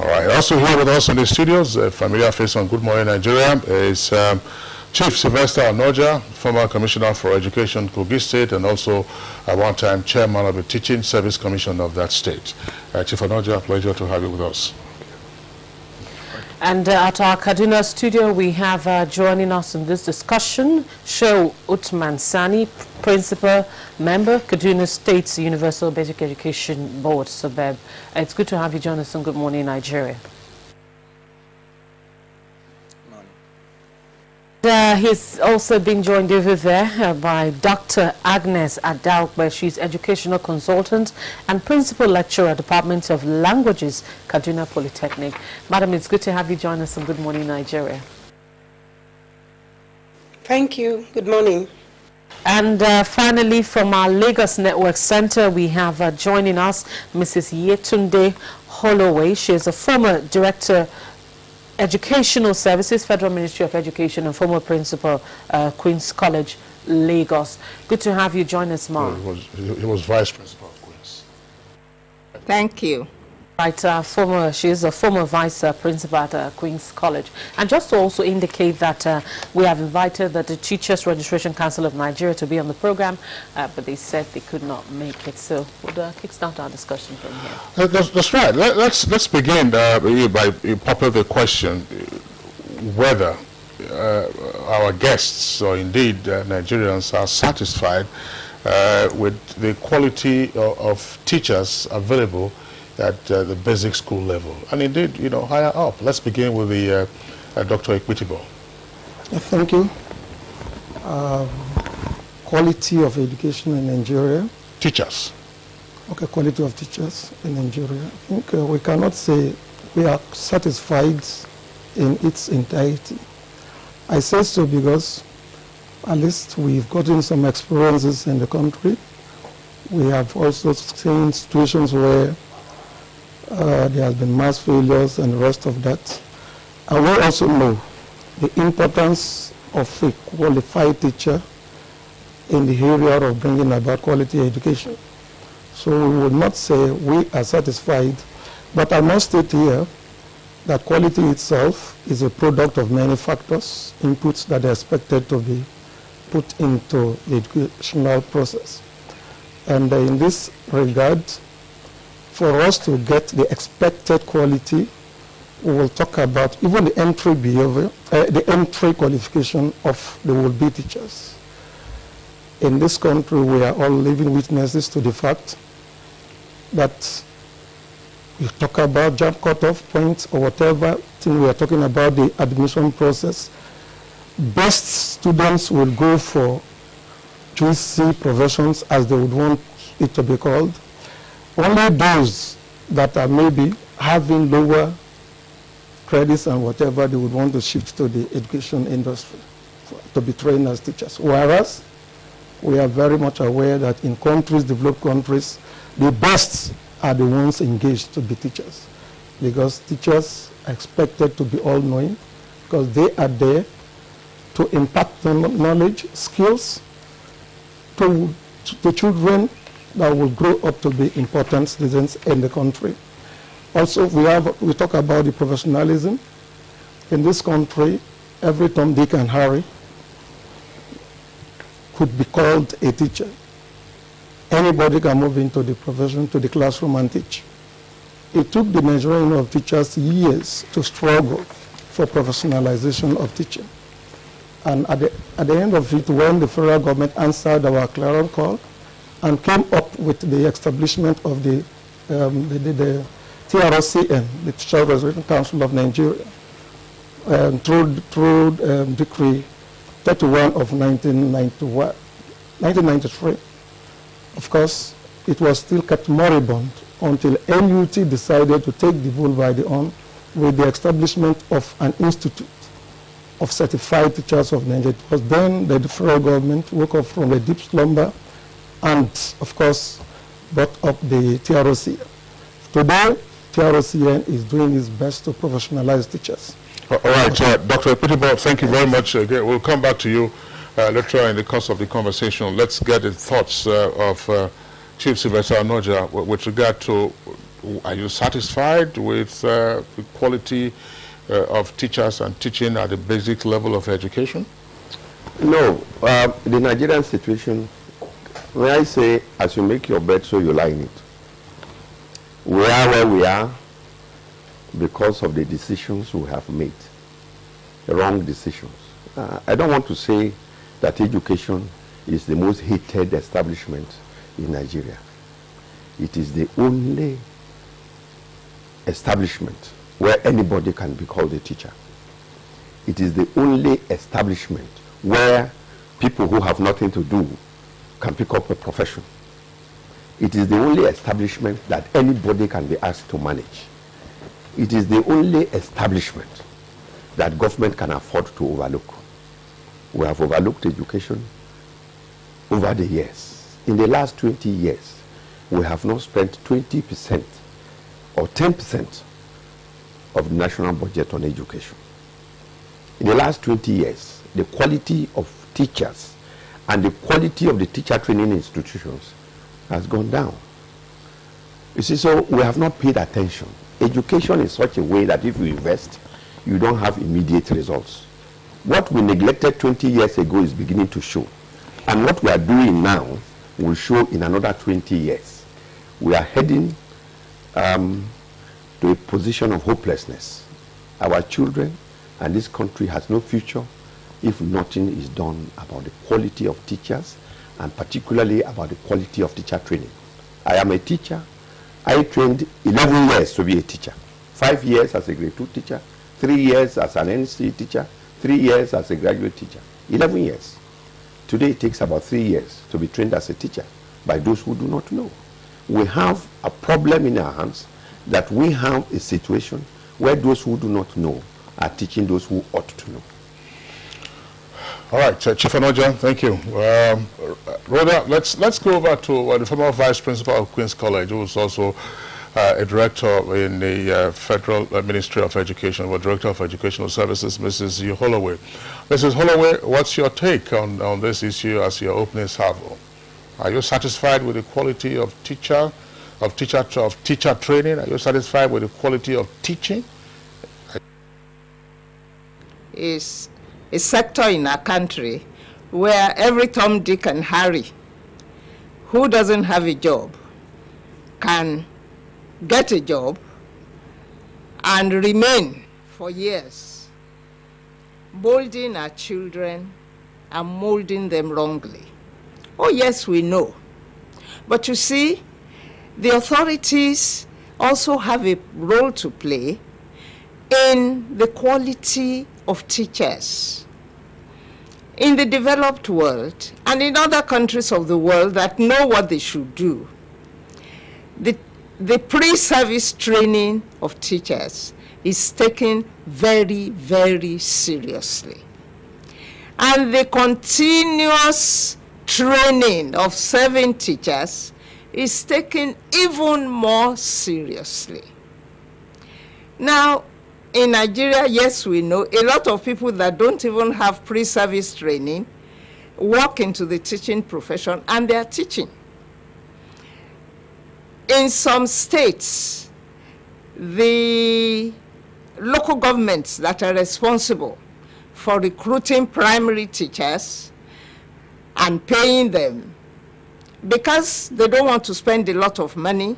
All right. Also here with us in the studios, a familiar face on Good Morning Nigeria, is Chief Sylvester Anoja, former Commissioner for Education, Kogi State, and also at one time Chairman of the Teaching Service Commission of that state. Chief Anoja, pleasure to have you with us. And at our Kaduna studio, we have joining us in this discussion, Shehu Utman Sani, Principal Member, Kaduna State's Universal Basic Education Board, SUBEB. It's good to have you join us on Good Morning Nigeria. He's also being joined over there by Dr. Agnes Adalkwe. She's educational consultant and principal lecturer at Department of Languages, Kaduna Polytechnic. Madam, it's good to have you join us on Good Morning Nigeria. Thank you. Good morning. And finally, from our Lagos Network Center, we have joining us Mrs. Yetunde Holloway. She is a former director Educational Services, Federal Ministry of Education, and former principal, Queen's College, Lagos. Good to have you join us, Ma. He was vice principal of Queen's. Thank you. Right, she is a former vice principal at Queen's College. And just to also indicate that we have invited the Teachers Registration Council of Nigeria to be on the program, but they said they could not make it. So we'll kickstart our discussion from here. That's right. Let's begin by popping the question whether our guests, or indeed Nigerians, are satisfied with the quality of teachers available at the basic school level, and indeed, higher up. Let's begin with the Dr. Equitable. Thank you. Quality of education in Nigeria. Teachers. Okay, quality of teachers in Nigeria. I think we cannot say we are satisfied in its entirety. I say so because at least we've gotten some experiences in the country. We have also seen situations where there has been mass failures and the rest of that. And we also know the importance of a qualified teacher in the area of bringing about quality education. So we will not say we are satisfied, but I must state here that quality itself is a product of many factors, inputs that are expected to be put into the educational process. And in this regard, for us to get the expected quality, we will talk about even the entry behavior, the entry qualification of the would-be teachers. In this country, we are all living witnesses to the fact that we talk about job cutoff points or whatever thing we are talking about, the admission process. Best students will go for GC professions, as they would want it to be called. Only those that are maybe having lower credits and whatever, they would want to shift to the education industry to be trained as teachers. Whereas we are very much aware that in countries, developed countries, the best are the ones engaged to be teachers, because teachers are expected to be all-knowing, because they are there to impart knowledge, skills to children that will grow up to be important citizens in the country. Also, we talk about the professionalism. In this country, every Tom, Dick, and Harry could be called a teacher. Anybody can move into the profession, to the classroom, and teach. It took the Nigerian of teachers years to struggle for professionalization of teaching. And at the end of it, when the federal government answered our clarion call and came up with the establishment of the TROCN, the Teacher Registration Council of Nigeria, through Decree 31 of 1993. Of course, it was still kept moribund until NUT decided to take the bull by the horn with the establishment of an institute of certified teachers of Nigeria. It was then that the federal government woke up from a deep slumber and, of course, brought up the TROCN. Today, TROCN is doing its best to professionalize teachers. All right, Dr. Equitable, thank you very much. Again, we'll come back to you later in the course of the conversation. Let's get the thoughts of Chief Sylvester Anoja with regard to Are you satisfied with the quality of teachers and teaching at the basic level of education? No. The Nigerian situation, when I say, as you make your bed, so you lie in it. We are where we are because of the decisions we have made, the wrong decisions. I don't want to say that education is the most hated establishment in Nigeria. It is the only establishment where anybody can be called a teacher. It is the only establishment where people who have nothing to do can pick up a profession. It is the only establishment that anybody can be asked to manage. It is the only establishment that government can afford to overlook. We have overlooked education over the years. In the last 20 years, we have not spent 20% or 10% of the national budget on education. In the last 20 years, the quality of teachers and the quality of the teacher training institutions has gone down. You see, so we have not paid attention. Education in such a way that if you invest, you don't have immediate results. What we neglected 20 years ago is beginning to show. And what we are doing now will show in another 20 years. We are heading to a position of hopelessness. Our children and this country has no future if nothing is done about the quality of teachers and particularly about the quality of teacher training. I am a teacher. I trained 11 years to be a teacher. 5 years as a grade 2 teacher, 3 years as an NC teacher, 3 years as a graduate teacher. 11 years. Today it takes about 3 years to be trained as a teacher by those who do not know. We have a problem in our hands that we have a situation where those who do not know are teaching those who ought to know. All right, Chief Anoja, thank you. Rhoda, let's go over to the former Vice Principal of Queen's College, who is also a director in the Federal Ministry of Education, or Director of Educational Services, Mrs. Holloway. Mrs. Holloway, what's your take on this issue as your opening salvo? Are you satisfied with the quality of teacher training? Are you satisfied with the quality of teaching? Is a sector in our country where every Tom, Dick, and Harry who doesn't have a job can get a job and remain for years, molding our children and molding them wrongly. Oh yes, we know. But you see, the authorities also have a role to play in the quality of teachers. In the developed world and in other countries of the world that know what they should do, the pre-service training of teachers is taken very, very seriously. And the continuous training of serving teachers is taken even more seriously. Now, in Nigeria, yes, we know a lot of people that don't even have pre-service training walk into the teaching profession and they are teaching. In some states, the local governments that are responsible for recruiting primary teachers and paying them, because they don't want to spend a lot of money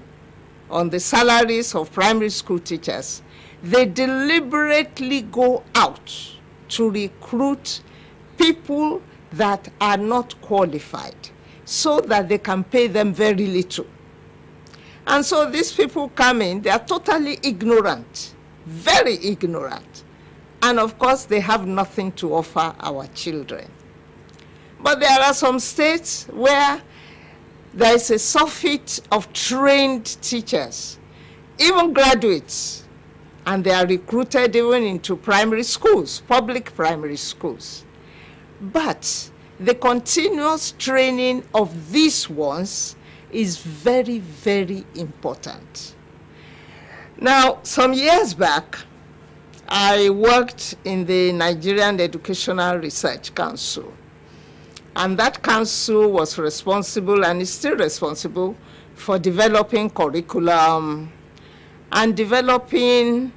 on the salaries of primary school teachers, they deliberately go out to recruit people that are not qualified so that they can pay them very little. And so these people come in, they are totally ignorant, very ignorant. And of course, they have nothing to offer our children. But there are some states where there is a surfeit of trained teachers, even graduates, and they are recruited even into primary schools, public primary schools. But the continuous training of these ones is very, very important. Now, some years back, I worked in the Nigerian Educational Research Council. And that council was responsible and is still responsible for developing curriculum and developing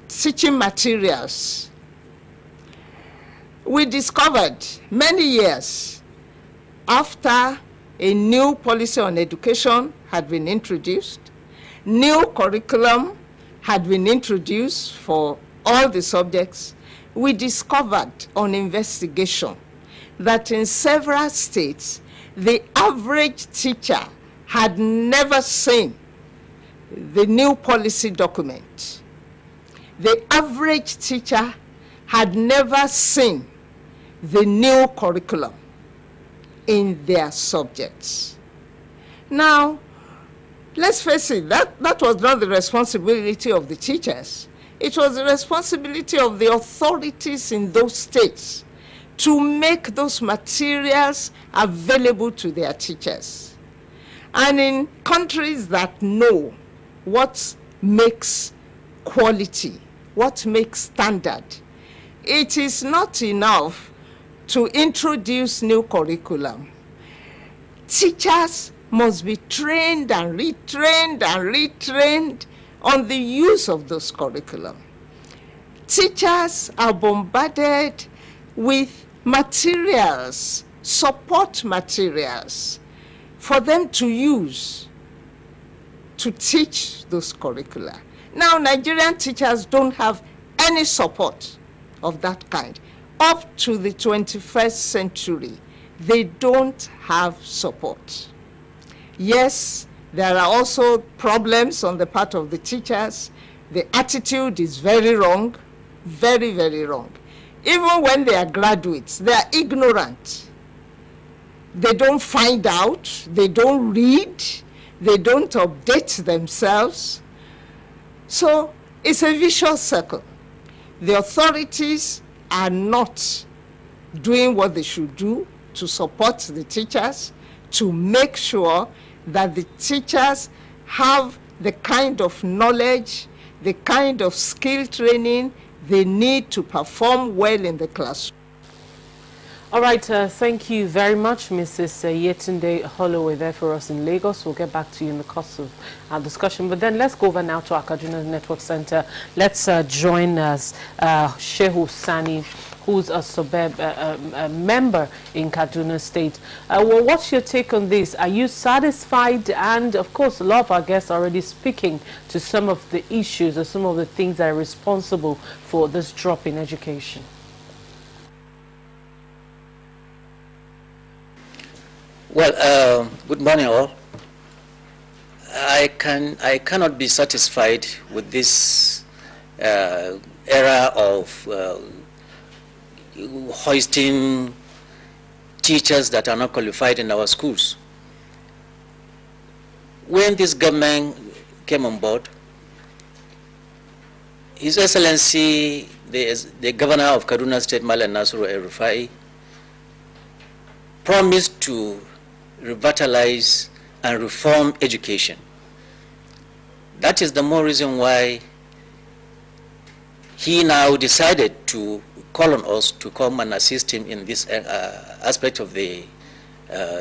teaching materials, we discovered many years after a new policy on education had been introduced, new curriculum had been introduced for all the subjects, we discovered on investigation that in several states, the average teacher had never seen the new policy document. The average teacher had never seen the new curriculum in their subjects. Now, let's face it, that was not the responsibility of the teachers. It was the responsibility of the authorities in those states to make those materials available to their teachers. And in countries that know what makes quality, what makes standard, it is not enough to introduce new curriculum. Teachers must be trained and retrained and retrained on the use of those curriculum. Teachers are bombarded with materials, support materials, for them to use to teach those curricula. Now, Nigerian teachers don't have any support of that kind. Up to the 21st century, they don't have support. Yes, there are also problems on the part of the teachers. The attitude is very wrong, very, very wrong. Even when they are graduates, they are ignorant. They don't find out, they don't read, they don't update themselves. So it's a vicious circle. The authorities are not doing what they should do to support the teachers, to make sure that the teachers have the kind of knowledge, the kind of skill training they need to perform well in the classroom. All right, thank you very much, Mrs. Yetunde Holloway, there for us in Lagos. We'll get back to you in the course of our discussion. But then let's go over now to our Kaduna Network Center. Let's join us, Shehu Sani, who's a suburb member in Kaduna State. Well, what's your take on this? Are you satisfied? And of course, a lot of our guests are already speaking to some of the issues or some of the things that are responsible for this drop in education. Well, good morning all. I cannot be satisfied with this era of hoisting teachers that are not qualified in our schools. When this government came on board, His Excellency, the Governor of Kaduna State, Malam Nasiru El-Rufai, promised to revitalize and reform education. That is the more reason why he now decided to call on us to come and assist him in this aspect of the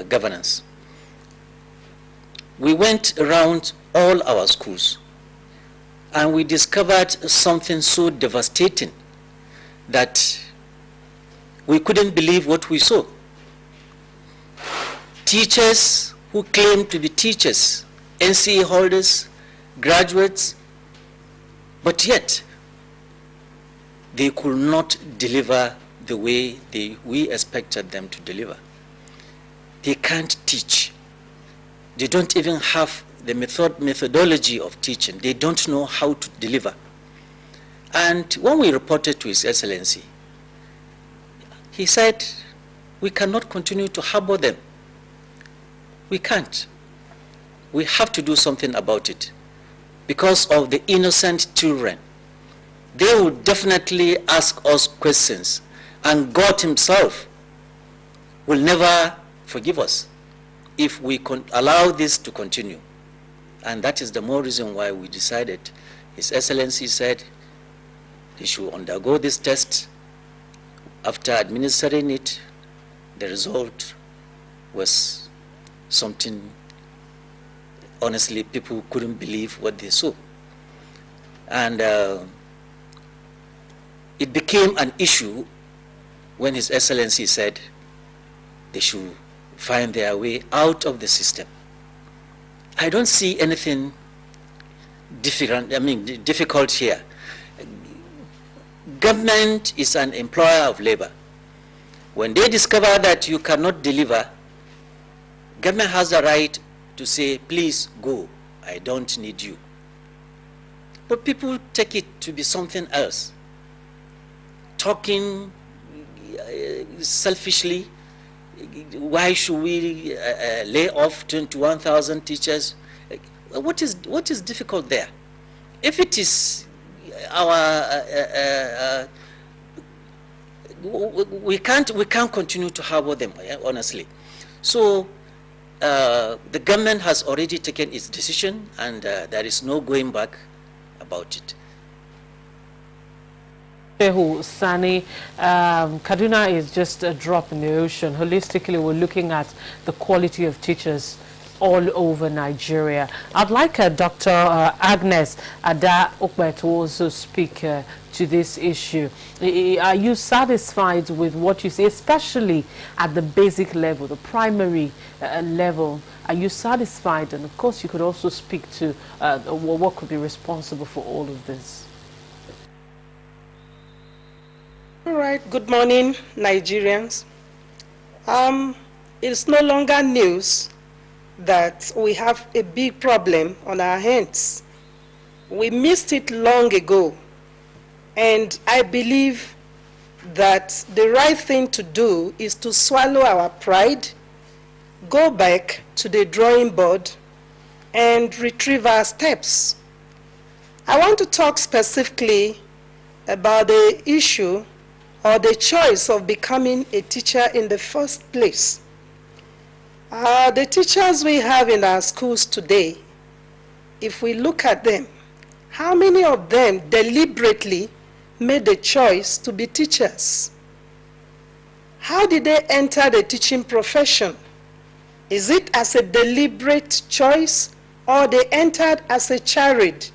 governance. We went around all our schools and we discovered something so devastating that we couldn't believe what we saw. Teachers who claim to be teachers, NCE holders, graduates, but yet they could not deliver the way we expected them to deliver. They can't teach. They don't even have the methodology of teaching. They don't know how to deliver. And when we reported to His Excellency, he said, we cannot continue to harbor them. We can't. We have to do something about it because of the innocent children. They will definitely ask us questions, and God himself will never forgive us if we allow this to continue. And that is the more reason why we decided. His Excellency said they should undergo this test. After administering it, the result was something honestly, people couldn't believe what they saw. And it became an issue when His Excellency said they should find their way out of the system. I don't see anything difficult here. Government is an employer of labor. When they discover that you cannot deliver, government has the right to say, please go, I don't need you. But people take it to be something else. Talking selfishly, why should we lay off 21,000 teachers? What is difficult there? If it is our we can't continue to harbor them, honestly. So the government has already taken its decision, and there is no going back about it. Sani, Kaduna is just a drop in the ocean. Holistically, we're looking at the quality of teachers all over Nigeria. I'd like Dr. Agnes Ada Okpe to also speak to this issue. Are you satisfied with what you see, especially at the basic level, the primary level? Are you satisfied? And of course, you could also speak to what could be responsible for all of this. All right, good morning, Nigerians. It's no longer news that we have a big problem on our hands. We missed it long ago, and I believe that the right thing to do is to swallow our pride, go back to the drawing board, and retrieve our steps. I want to talk specifically about the issue or the choice of becoming a teacher in the first place. The teachers we have in our schools today, if we look at them, how many of them deliberately made the choice to be teachers? How did they enter the teaching profession? Is it as a deliberate choice, or they entered as a charade?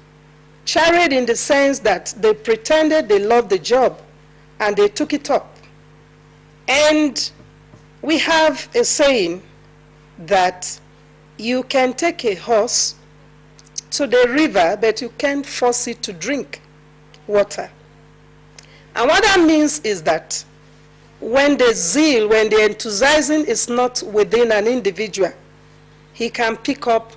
Charade in the sense that they pretended they loved the job and they took it up. And we have a saying that you can take a horse to the river, but you can't force it to drink water. And what that means is that when the zeal, when the enthusiasm is not within an individual, he can pick up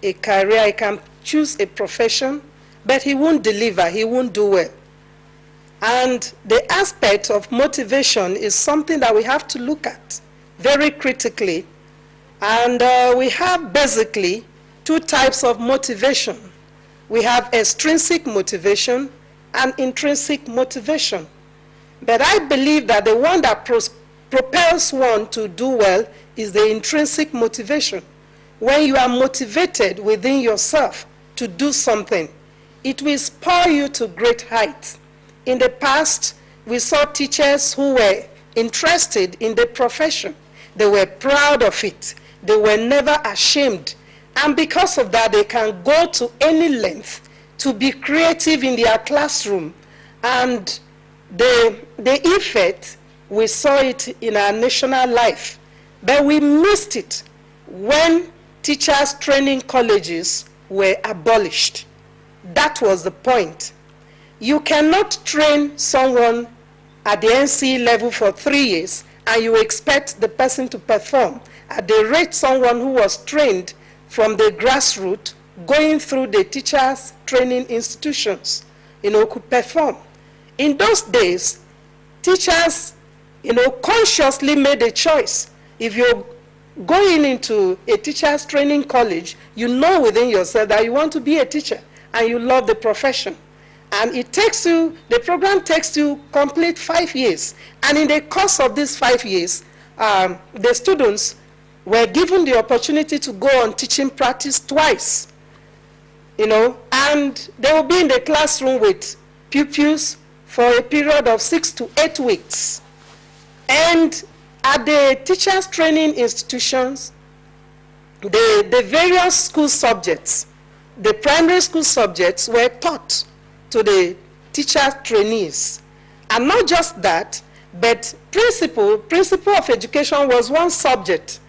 a career, he can choose a profession, but he won't deliver, he won't do well. And the aspect of motivation is something that we have to look at very critically. And we have basically two types of motivation. We have extrinsic motivation and intrinsic motivation. But I believe that the one that propels one to do well is the intrinsic motivation. When you are motivated within yourself to do something, it will spur you to great heights. In the past, we saw teachers who were interested in the profession. They were proud of it. They were never ashamed. And because of that, they can go to any length to be creative in their classroom. And the effect, we saw it in our national life. But we missed it when teachers' training colleges were abolished. That was the point. You cannot train someone at the NCE level for 3 years and you expect the person to perform at the rate someone who was trained from the grassroots going through the teachers' training institutions, could perform. In those days, teachers, consciously made a choice. If you're going into a teachers' training college, you know within yourself that you want to be a teacher and you love the profession. And it takes you, the program takes you complete 5 years. And in the course of these 5 years, the students were given the opportunity to go on teaching practice twice, and they will be in the classroom with pupils for a period of 6 to 8 weeks. And at the teachers' training institutions, the various school subjects, the primary school subjects were taught to the teacher trainees. And not just that, but principle of education was one subject,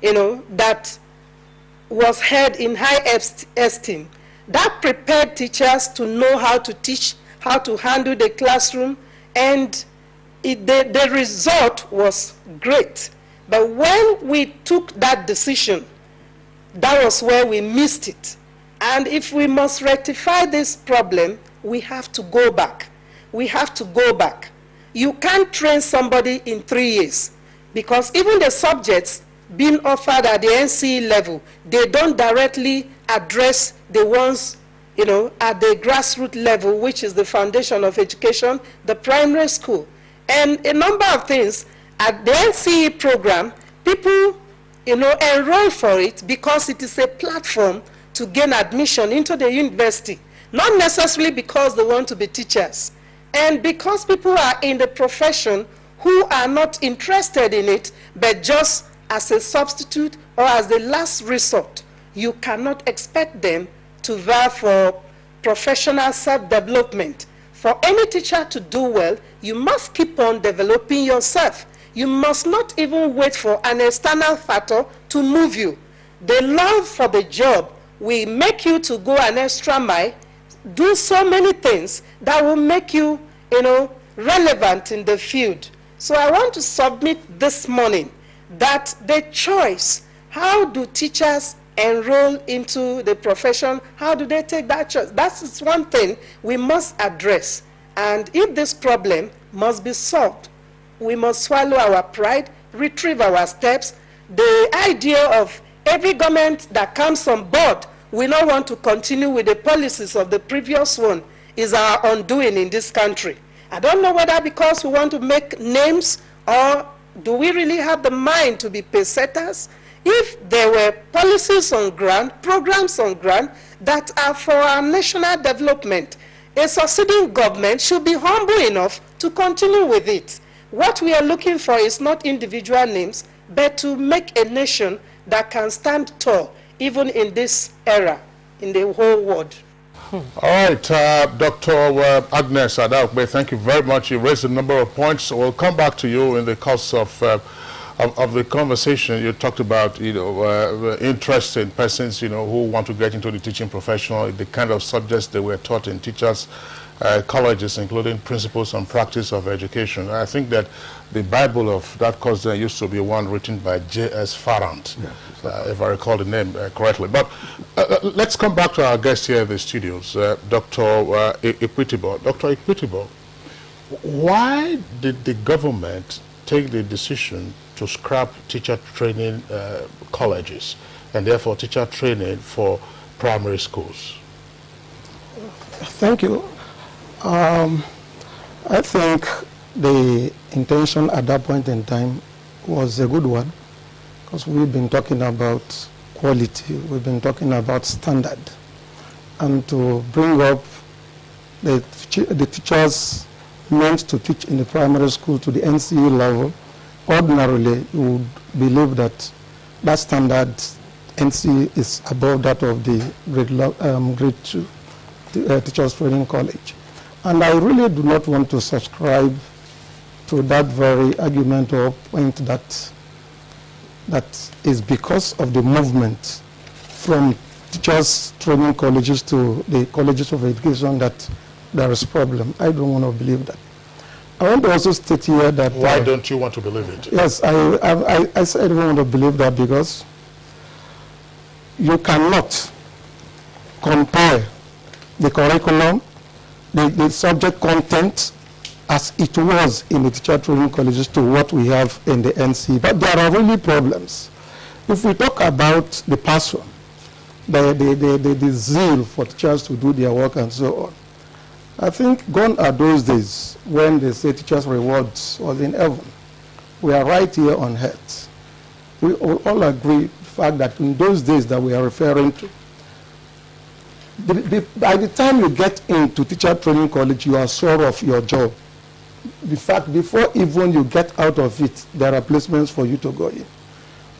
that was held in high esteem. That prepared teachers to know how to teach, how to handle the classroom, and the result was great. But when we took that decision, that was where we missed it. And if we must rectify this problem, we have to go back. We have to go back. You can't train somebody in 3 years, because even the subjects being offered at the NCE level, they don't directly address the ones, at the grassroots level, which is the foundation of education, the primary school. And a number of things at the NCE program, people, enroll for it because it is a platform to gain admission into the university, not necessarily because they want to be teachers. And because people are in the profession who are not interested in it, but just as a substitute or as the last resort, you cannot expect them to vie for professional self-development. For any teacher to do well, you must keep on developing yourself. You must not even wait for an external factor to move you. The love for the job will make you to go an extra mile, do so many things that will make you, relevant in the field. So I want to submit this morning that the choice, how do teachers enroll into the profession, how do they take that choice? That is one thing we must address. And if this problem must be solved, we must swallow our pride, retrieve our steps. The idea of every government that comes on board, we don't want to continue with the policies of the previous one, is our undoing in this country. I don't know whether because we want to make names, or do we really have the mind to be pace-setters? If there were policies on ground, programs on ground that are for our national development, a succeeding government should be humble enough to continue with it. What we are looking for is not individual names, but to make a nation that can stand tall, even in this era, in the whole world. All right, Dr. Agnes Adaokbe, thank you very much. You raised a number of points. We'll come back to you in the course of the conversation. You talked about, interest in persons, who want to get into the teaching profession, the kind of subjects they were taught in teachers' colleges, including principles and practice of education. I think that the Bible of that course there used to be one written by J.S. Farrant, if I recall the name correctly. But let's come back to our guest here in the studios, Dr. Equitable. Dr. Equitable, why did the government take the decision to scrap teacher training colleges and therefore teacher training for primary schools? Thank you. I think the intention at that point in time was a good one, because we've been talking about quality, we've been talking about standard, and to bring up the teachers meant to teach in the primary school to the NCE level. Ordinarily, you would believe that that standard NCE is above that of the grade 2 teachers training college. And I really do not want to subscribe to that very argument or point that is because of the movement from teachers training colleges to the colleges of education that there is a problem. I don't want to believe that. I want to also state here that... Why don't you want to believe it? Yes, I said I don't want to believe that because you cannot compare the curriculum, the subject content as it was in the teacher training colleges to what we have in the NC. But there are really problems. If we talk about the passion, the zeal for teachers to do their work and so on, I think gone are those days when they say teachers' rewards was in heaven. We are right here on earth. We all agree the fact that in those days that we are referring to, by the time you get into teacher training college, you are sure of your job. In fact, before even you get out of it, there are placements for you to go in.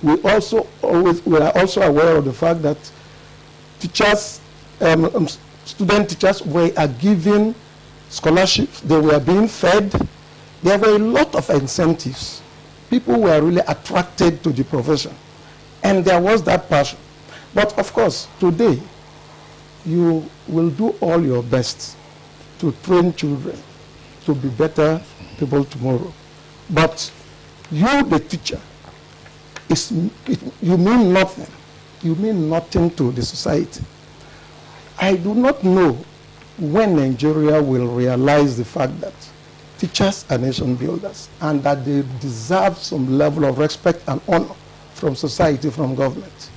we are also aware of the fact that teachers, student teachers were given scholarships, they were being fed. There were a lot of incentives. People were really attracted to the profession, and there was that passion. But of course, today, you will do all your best to train children to be better people tomorrow. But you, the teacher, you mean nothing. You mean nothing to the society. I do not know when Nigeria will realize the fact that teachers are nation builders and that they deserve some level of respect and honor from society, from government.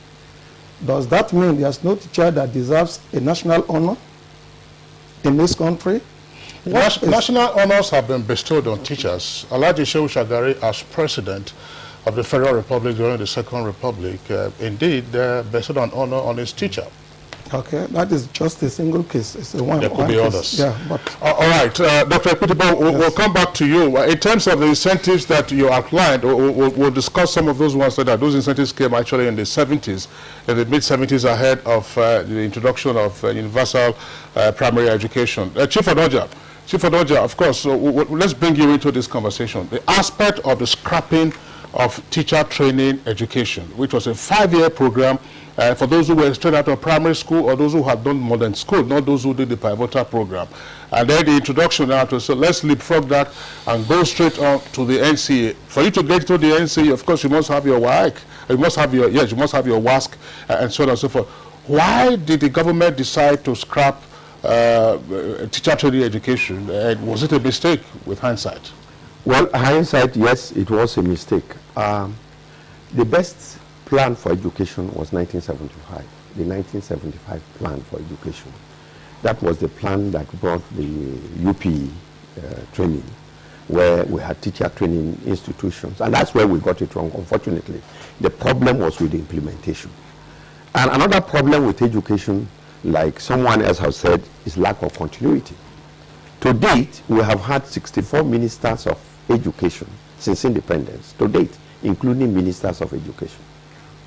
Does that mean there's no teacher that deserves a national honor in this country? National honors have been bestowed on teachers. Alhaji Shehu Shagari, as president of the Federal Republic during the Second Republic, indeed bestowed an honor on his teacher. Okay, that is just a single case. It's a one. There could be others. Yeah, but all right, Dr. Ekutibo, we'll come back to you. In terms of the incentives that you outlined, we'll discuss some of those ones that those incentives came actually in the 70s, in the mid-70s, ahead of the introduction of universal primary education. Chief Odoja, of course, let's bring you into this conversation. The aspect of the scrapping of teacher training education, which was a 5-year program for those who were straight out of primary school or those who had done modern school, not those who did the pivotal program. And then the introduction now to, so let's leapfrog that and go straight on to the NCA. For you to get to the NCA, of course, you must have your WAEC, you must have your, yes, you must have your WASC, and so on and so forth. Why did the government decide to scrap teacher training education? And was it a mistake with hindsight? Well, hindsight, yes, it was a mistake. The best plan for education was 1975, the 1975 plan for education. That was the plan that brought the UP training, where we had teacher training institutions, and that's where we got it wrong, unfortunately. The problem was with the implementation. And another problem with education, like someone else has said, is lack of continuity. To date, we have had 64 ministers of education since independence, to date, including ministers of education.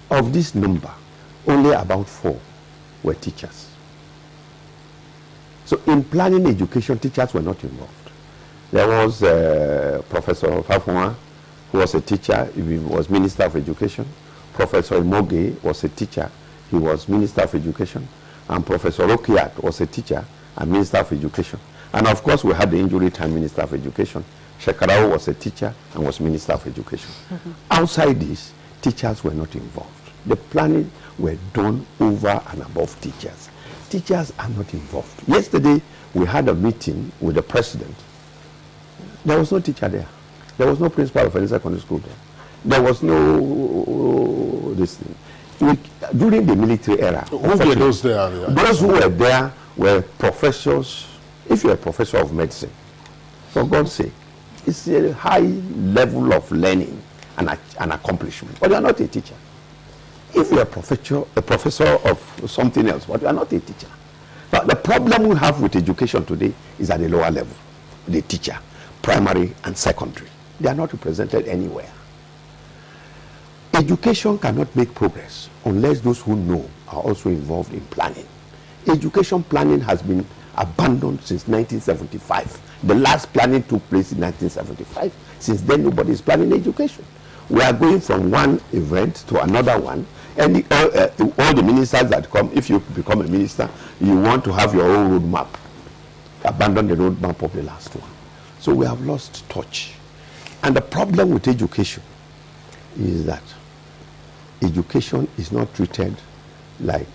Of this number, only about 4 were teachers. So in planning education, teachers were not involved. There was Professor Fafuma, who was a teacher, he was Minister of Education. Professor Imoge was a teacher, he was Minister of Education. And Professor Okiat was a teacher and Minister of Education. And of course, we had the injury time Minister of Education. Shekarao was a teacher and was Minister of Education. Outside this, teachers were not involved. The planning were done over and above teachers. Teachers are not involved. Yesterday, we had a meeting with the president. There was no teacher there. There was no principal of any secondary school there. There was no this thing. During the military era, who were those there? Those who were there were professors. If you're a professor of medicine, for God's sake, it's a high level of learning and accomplishment, but you're not a teacher. If you're a professor of something else, but you're not a teacher. But the problem we have with education today is at the lower level, the teacher, primary and secondary. They are not represented anywhere. Education cannot make progress unless those who know are also involved in planning. Education planning has been abandoned since 1975. The last planning took place in 1975. Since then, nobody is planning education. We are going from one event to another one, and all the ministers that come, if you become a minister, you want to have your own roadmap. Abandon the roadmap of the last one. So we have lost touch. And the problem with education is that education is not treated like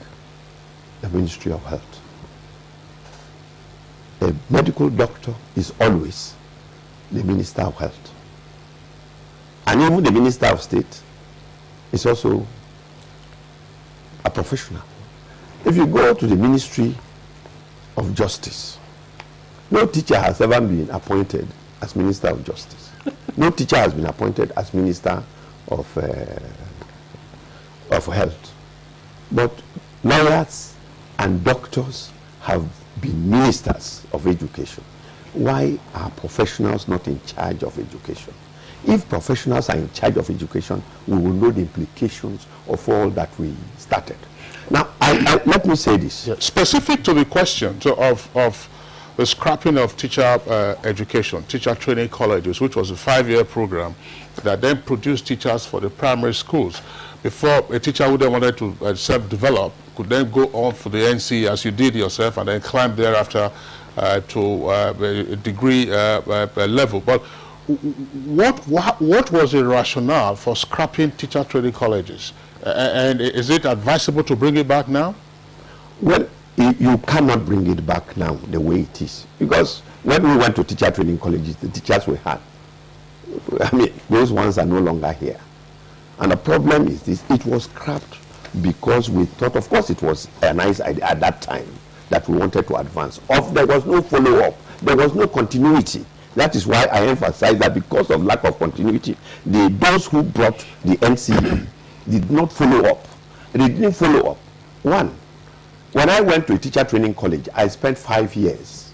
the Ministry of Health. A medical doctor is always the Minister of Health. And even the Minister of State is also a professional. If you go to the Ministry of Justice, no teacher has ever been appointed as Minister of Justice. No teacher has been appointed as Minister of Health. But lawyers and doctors have been ministers of education. Why are professionals not in charge of education? If professionals are in charge of education, we will know the implications of all that we started. Now, let me say this. Specific to the question of the scrapping of teacher education, teacher training colleges, which was a 5-year program that then produced teachers for the primary schools. Before, a teacher who then wanted to self-develop could then go on for the NCE, as you did yourself, and then climb thereafter to a degree level. But what was the rationale for scrapping teacher training colleges? And is it advisable to bring it back now? Well, you cannot bring it back now the way it is. Because when we went to teacher training colleges, the teachers we had, I mean, those ones are no longer here. And the problem is this: it was scrapped because we thought, of course it was a nice idea at that time, that we wanted to advance. There was no follow-up. There was no continuity. That is why I emphasize that because of lack of continuity, those who brought the NCE did not follow up. They didn't follow up. One, when I went to a teacher training college, I spent 5 years.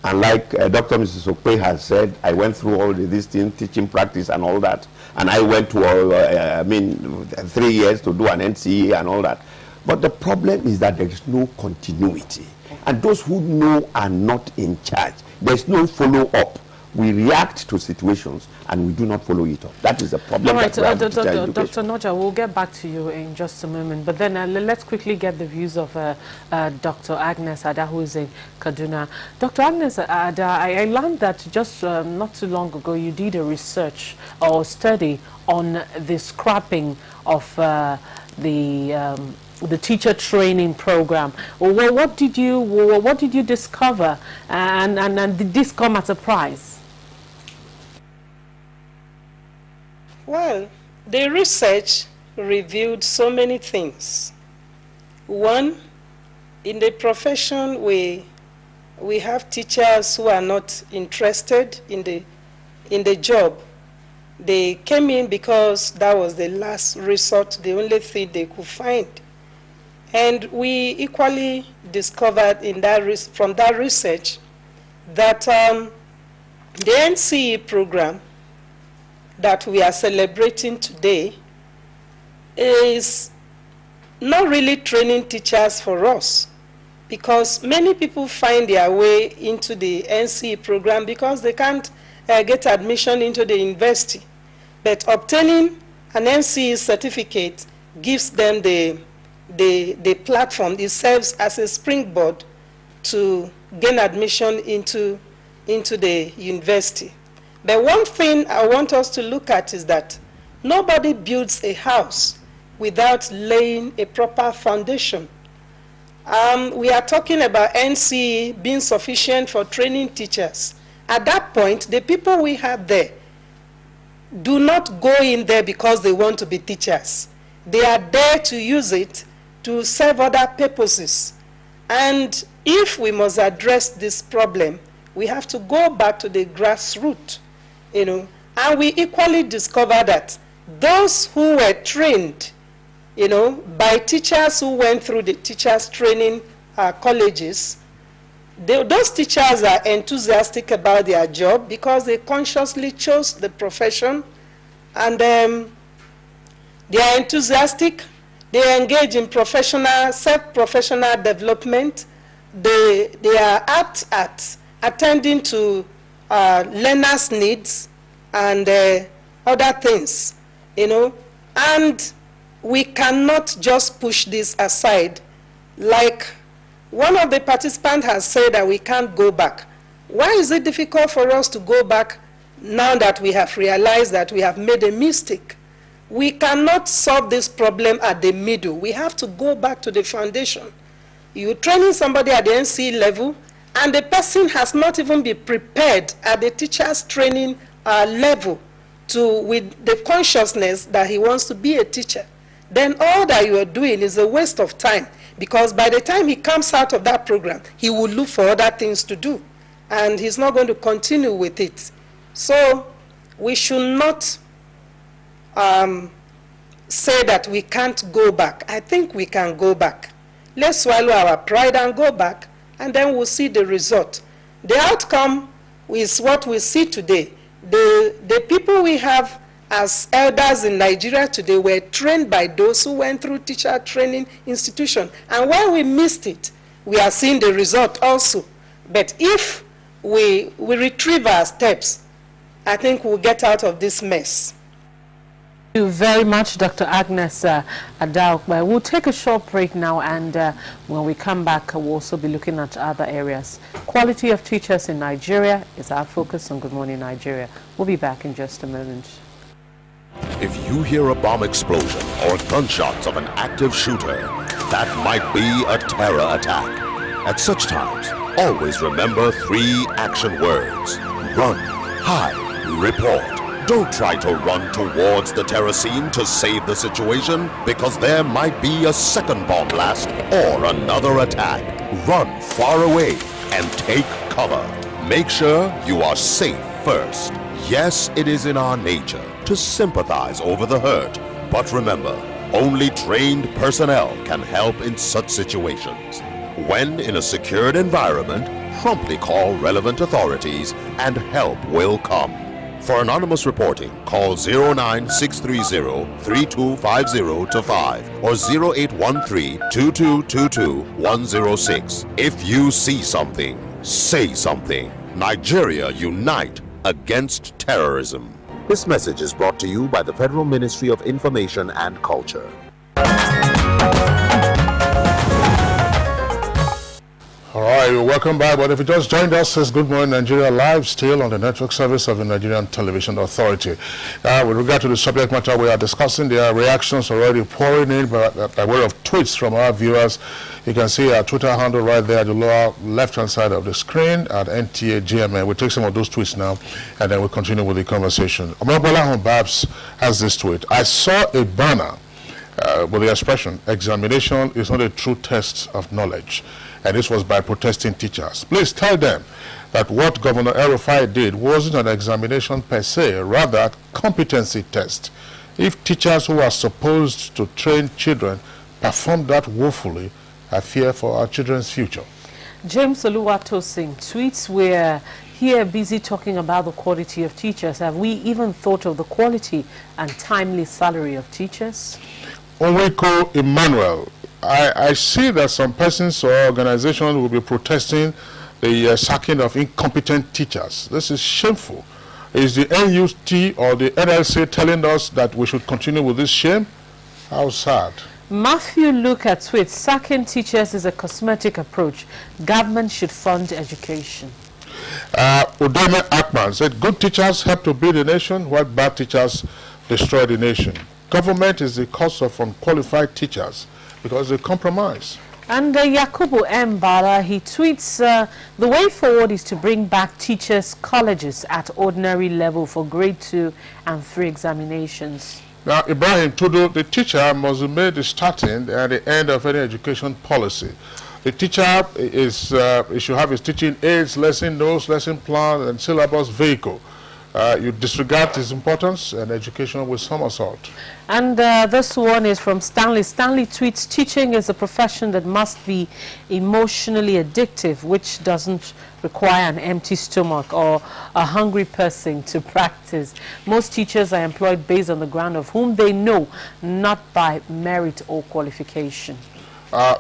And like Dr. Mrs. Okpe has said, I went through all this thing, teaching practice and all that. And I went to, 3 years to do an NCE and all that. But the problem is that there is no continuity. And those who know are not in charge. There's no follow-up. We react to situations and we do not follow it up. That is the problem. All right, Dr. Noja, we'll get back to you in just a moment. But then let's quickly get the views of Dr. Agnes Ada, who is in Kaduna. Dr. Agnes Ada, I learned that just not too long ago you did a research or study on the scrapping of the teacher training program. Well, what did you discover, and did this come at a price? Well, the research revealed so many things. One, in the profession, we have teachers who are not interested in the job. They came in because that was the last resort, the only thing they could find. And we equally discovered from that research that the NCE program that we are celebrating today is not really training teachers for us, because many people find their way into the NCE program because they can't get admission into the university. But obtaining an NCE certificate gives them the platform. It serves as a springboard to gain admission into the university. But one thing I want us to look at is that nobody builds a house without laying a proper foundation. We are talking about NCE being sufficient for training teachers. At that point, the people we have there do not go in there because they want to be teachers. They are there to use it to serve other purposes. And if we must address this problem, we have to go back to the grassroots, and we equally discover that those who were trained, by teachers who went through the teachers training colleges, those teachers are enthusiastic about their job because they consciously chose the profession, and they are enthusiastic. They engage in self-professional development. They are apt at attending to learners' needs and other things, and we cannot just push this aside. Like one of the participants has said that we can't go back. Why is it difficult for us to go back now that we have realized that we have made a mistake? We cannot solve this problem at the middle. We have to go back to the foundation. You're training somebody at the NCE level, and the person has not even been prepared at the teacher's training level with the consciousness that he wants to be a teacher. Then all that you are doing is a waste of time, because by the time he comes out of that program, he will look for other things to do, and he's not going to continue with it. So we should not say that we can't go back. I think we can go back. Let's swallow our pride and go back, and then we'll see the result. The outcome is what we see today. The people we have as elders in Nigeria today were trained by those who went through teacher training institution. And when we missed it, we are seeing the result also. But if we retrieve our steps, I think we'll get out of this mess. Thank you very much, Dr. Agnes Adaokwe. We'll take a short break now, and when we come back, we'll also be looking at other areas. Quality of teachers in Nigeria is our focus on Good Morning Nigeria. We'll be back in just a moment. If you hear a bomb explosion or gunshots of an active shooter, that might be a terror attack. At such times, always remember 3 action words: run, hide, report. Don't try to run towards the terror scene to save the situation, because there might be a second bomb blast or another attack. Run far away and take cover. Make sure you are safe first. Yes, it is in our nature to sympathize over the hurt, but remember, only trained personnel can help in such situations. When in a secured environment, promptly call relevant authorities and help will come. For anonymous reporting, call 09630-3250-5 or 0813-2222-106. If you see something, say something. Nigeria unite against terrorism. This message is brought to you by the Federal Ministry of Information and Culture. All right, welcome back. But if you just joined us, it's Good Morning Nigeria live, still on the network service of the Nigerian Television Authority. With regard to the subject matter we are discussing, there are reactions already pouring in by way of tweets from our viewers. You can see our Twitter handle right there at the lower left-hand side of the screen at NTA GMA. We'll take some of those tweets now, and then we'll continue with the conversation. Omobola Babs has this tweet: I saw a banner with the expression, examination is not a true test of knowledge. And this was by protesting teachers. Please tell them that what Governor El-Rufai did wasn't an examination per se, rather a competency test. If teachers who are supposed to train children perform that woefully, I fear for our children's future. James Oluwatosin tweets, we're here busy talking about the quality of teachers. Have we even thought of the quality and timely salary of teachers? Onweko Emmanuel, I see that some persons or organizations will be protesting the sacking of incompetent teachers. This is shameful. Is the NUT or the NLC telling us that we should continue with this shame? How sad. Matthew Luke at tweets, sacking teachers is a cosmetic approach. Government should fund education. Udame Akman said, good teachers help to build a nation, while bad teachers destroy the nation. Government is the cause of unqualified teachers because they compromise. And Yakubu Mbala, he tweets, the way forward is to bring back teachers' colleges at ordinary level for grade 2 and 3 examinations. Now, Ibrahim Tudu, the teacher must be made the starting and the end of any education policy. The teacher is, should have his teaching aids, lesson notes, lesson plan, and syllabus vehicle. You disregard its importance, and education will somersault. And this one is from Stanley. Stanley tweets, teaching is a profession that must be emotionally addictive, which doesn't require an empty stomach or a hungry person to practice. Most teachers are employed based on the ground of whom they know, not by merit or qualification.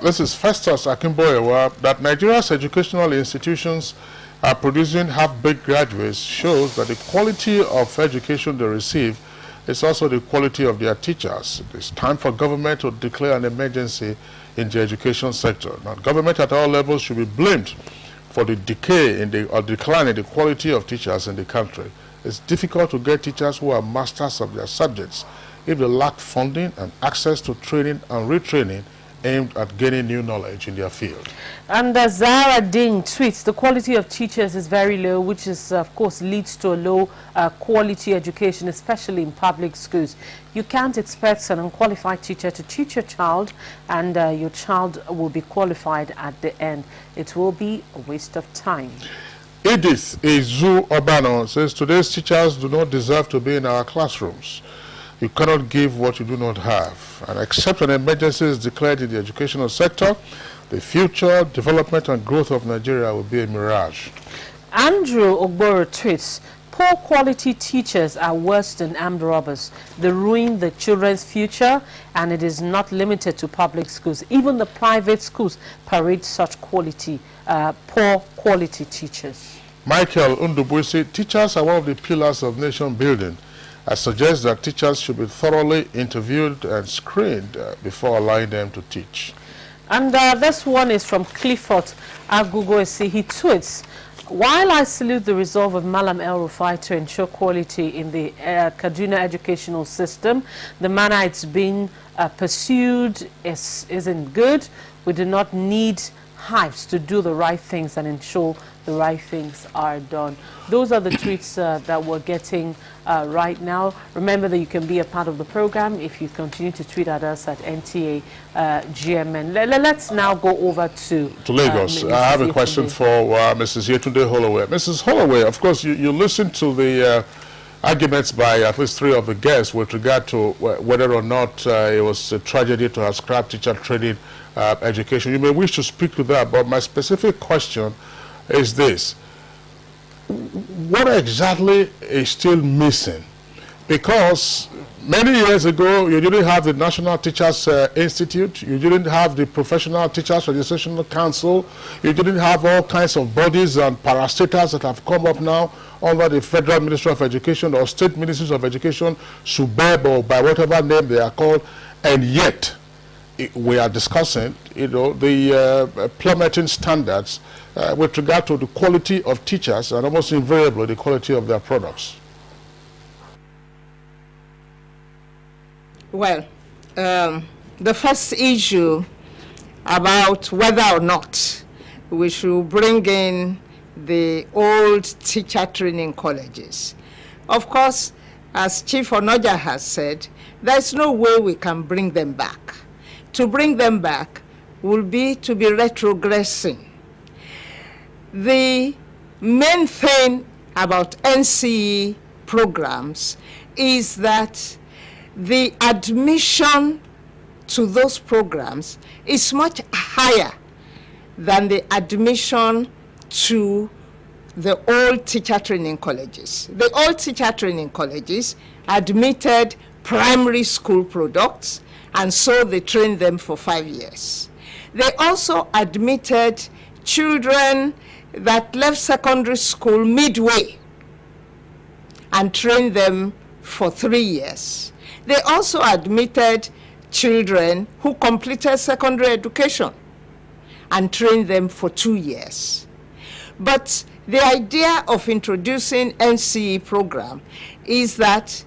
This is Festus Akimboyewa, that Nigeria's educational institutions are producing half-baked graduates shows that the quality of education they receive is also the quality of their teachers. It's time for government to declare an emergency in the education sector. Now, government at all levels should be blamed for the decay in or decline in the quality of teachers in the country. It's difficult to get teachers who are masters of their subjects if they lack funding and access to training and retraining aimed at gaining new knowledge in their field. And Zara Ding tweets, the quality of teachers is very low, which is, of course, leads to a low quality education, especially in public schools. You can't expect an unqualified teacher to teach your child, and your child will be qualified at the end. It will be a waste of time. Edith Izu Obano says, today's teachers do not deserve to be in our classrooms. You cannot give what you do not have. And except an emergency is declared in the educational sector, the future development and growth of Nigeria will be a mirage. Andrew Ogboro tweets, Poor quality teachers are worse than armed robbers. They ruin the children's future, and it is not limited to public schools. Even the private schools parade such quality, poor quality teachers. Michael Undubuisi, teachers are one of the pillars of nation building. I suggest that teachers should be thoroughly interviewed and screened before allowing them to teach. And this one is from Clifford Agugoesi. He tweets, while I salute the resolve of Malam El Rufai to ensure quality in the Kaduna educational system, the manner it's being pursued isn't good. We do not need hypes to do the right things and ensure the right things are done. Those are the tweets that we're getting right now. Remember that you can be a part of the program if you continue to tweet at us at NTA GMN. Let's now go over to Lagos. I have a question for Mrs. Yetunde Holloway. Mrs. Holloway, of course, you listened to the arguments by at least 3 of the guests with regard to whether or not it was a tragedy to have scrapped teacher training education. You may wish to speak to that, but my specific question is this. What exactly is still missing? Because many years ago, you didn't have the National Teachers Institute, you didn't have the Professional Teachers Registration Council, you didn't have all kinds of bodies and parastatals that have come up now under the Federal Ministry of Education or State Ministries of Education, SUBEB, or by whatever name they are called, and yet we are discussing, the plummeting standards with regard to the quality of teachers and almost invariably the quality of their products. Well, the first issue about whether or not we should bring in the old teacher training colleges. Of course, as Chief Onoja has said, there's no way we can bring them back. To bring them back will be to be retrogressing. The main thing about NCE programs is that the admission to those programs is much higher than the admission to the old teacher training colleges. The old teacher training colleges admitted primary school products, and so they trained them for 5 years. They also admitted children that left secondary school midway and trained them for 3 years. They also admitted children who completed secondary education and trained them for 2 years. But the idea of introducing NCE program is that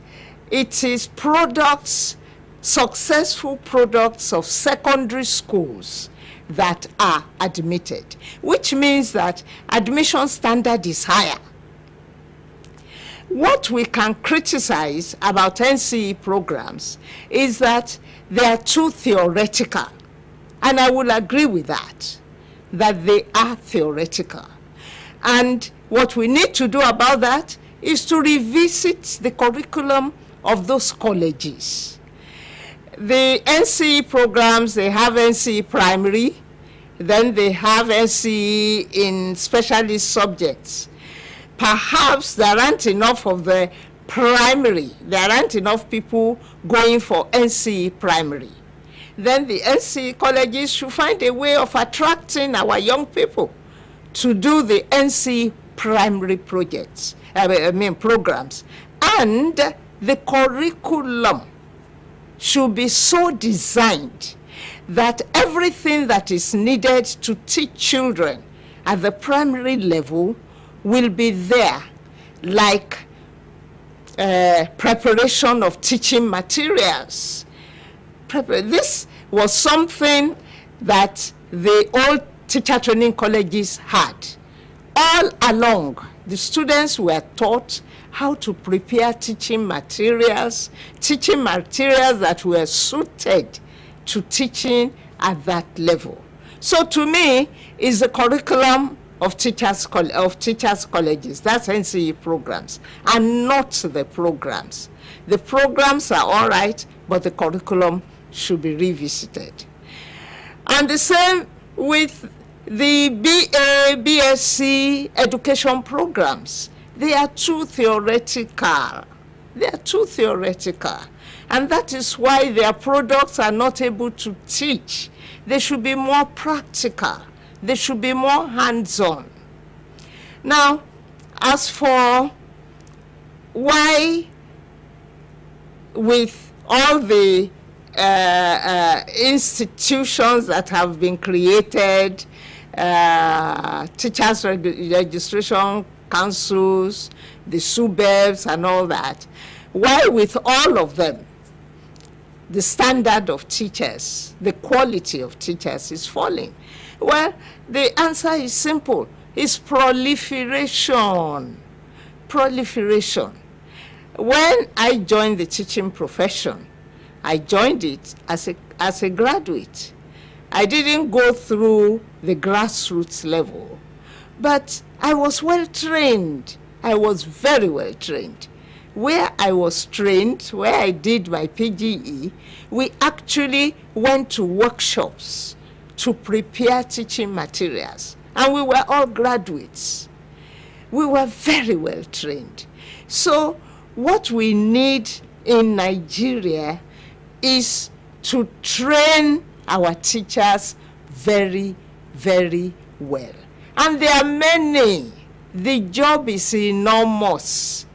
it is products, successful products of secondary schools that are admitted, which means that admission standard is higher. What we can criticize about NCE programs is that they are too theoretical, and I will agree with that they are theoretical. And what we need to do about that is to revisit the curriculum of those colleges. The NCE programs, they have NCE primary, then they have NCE in specialist subjects. Perhaps there aren't enough of the primary, there aren't enough people going for NCE primary. Then the NCE colleges should find a way of attracting our young people to do the NCE primary projects, programs. And the curriculum should be so designed that everything that is needed to teach children at the primary level will be there, like preparation of teaching materials. This was something that the old teacher training colleges had. All along, the students were taught how to prepare teaching materials that were suited to teaching at that level. So to me, it's the curriculum of teachers colleges, that's NCE programs, and not the programs. The programs are all right, but the curriculum should be revisited. And the same with the BA, BSc education programs. They are too theoretical. They are too theoretical. And that is why their products are not able to teach. They should be more practical. They should be more hands-on. Now, as for why, with all the institutions that have been created, teachers registration councils, the SUBEBs and all that, why with all of them, the standard of teachers, the quality of teachers is falling? Well, the answer is simple. It's proliferation. Proliferation. When I joined the teaching profession, I joined it as a graduate. I didn't go through the grassroots level, but I was well trained. I was very well trained. Where I was trained, where I did my PGE, we actually went to workshops to prepare teaching materials. And we were all graduates. We were very well trained. So what we need in Nigeria is to train our teachers very, very well. And there are many. The job is enormous.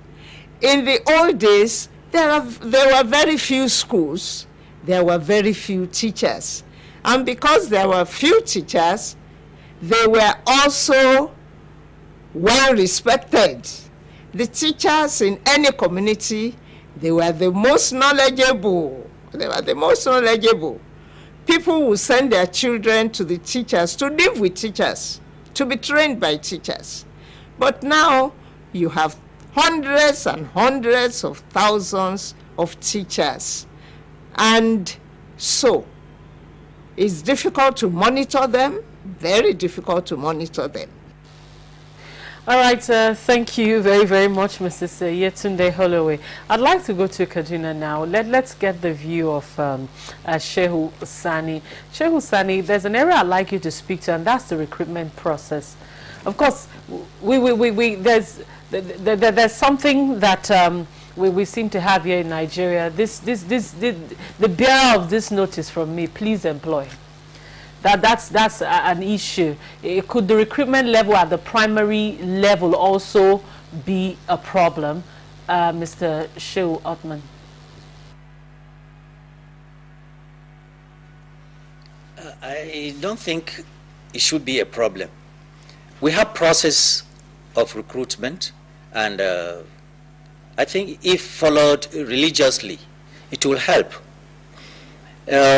In the old days, there were very few schools. There were very few teachers. And because there were few teachers, they were also well respected. The teachers in any community, they were the most knowledgeable. They were the most knowledgeable. People would send their children to the teachers to live with teachers, to be trained by teachers. But now you have hundreds and hundreds of thousands of teachers. And so it's difficult to monitor them, very difficult to monitor them. All right, thank you very, very much, Mrs. Yetunde Holloway. I'd like to go to Kaduna now. Let's get the view of Shehu Sani. Shehu Sani, there's an area I'd like you to speak to, and that's the recruitment process. Of course, there's something that we seem to have here in Nigeria. The bearer of this notice from me, please employ. That's an issue. Could the recruitment level at the primary level also be a problem, Mr. Shehu Othman? I don't think it should be a problem. We have process of recruitment, and I think if followed religiously, it will help.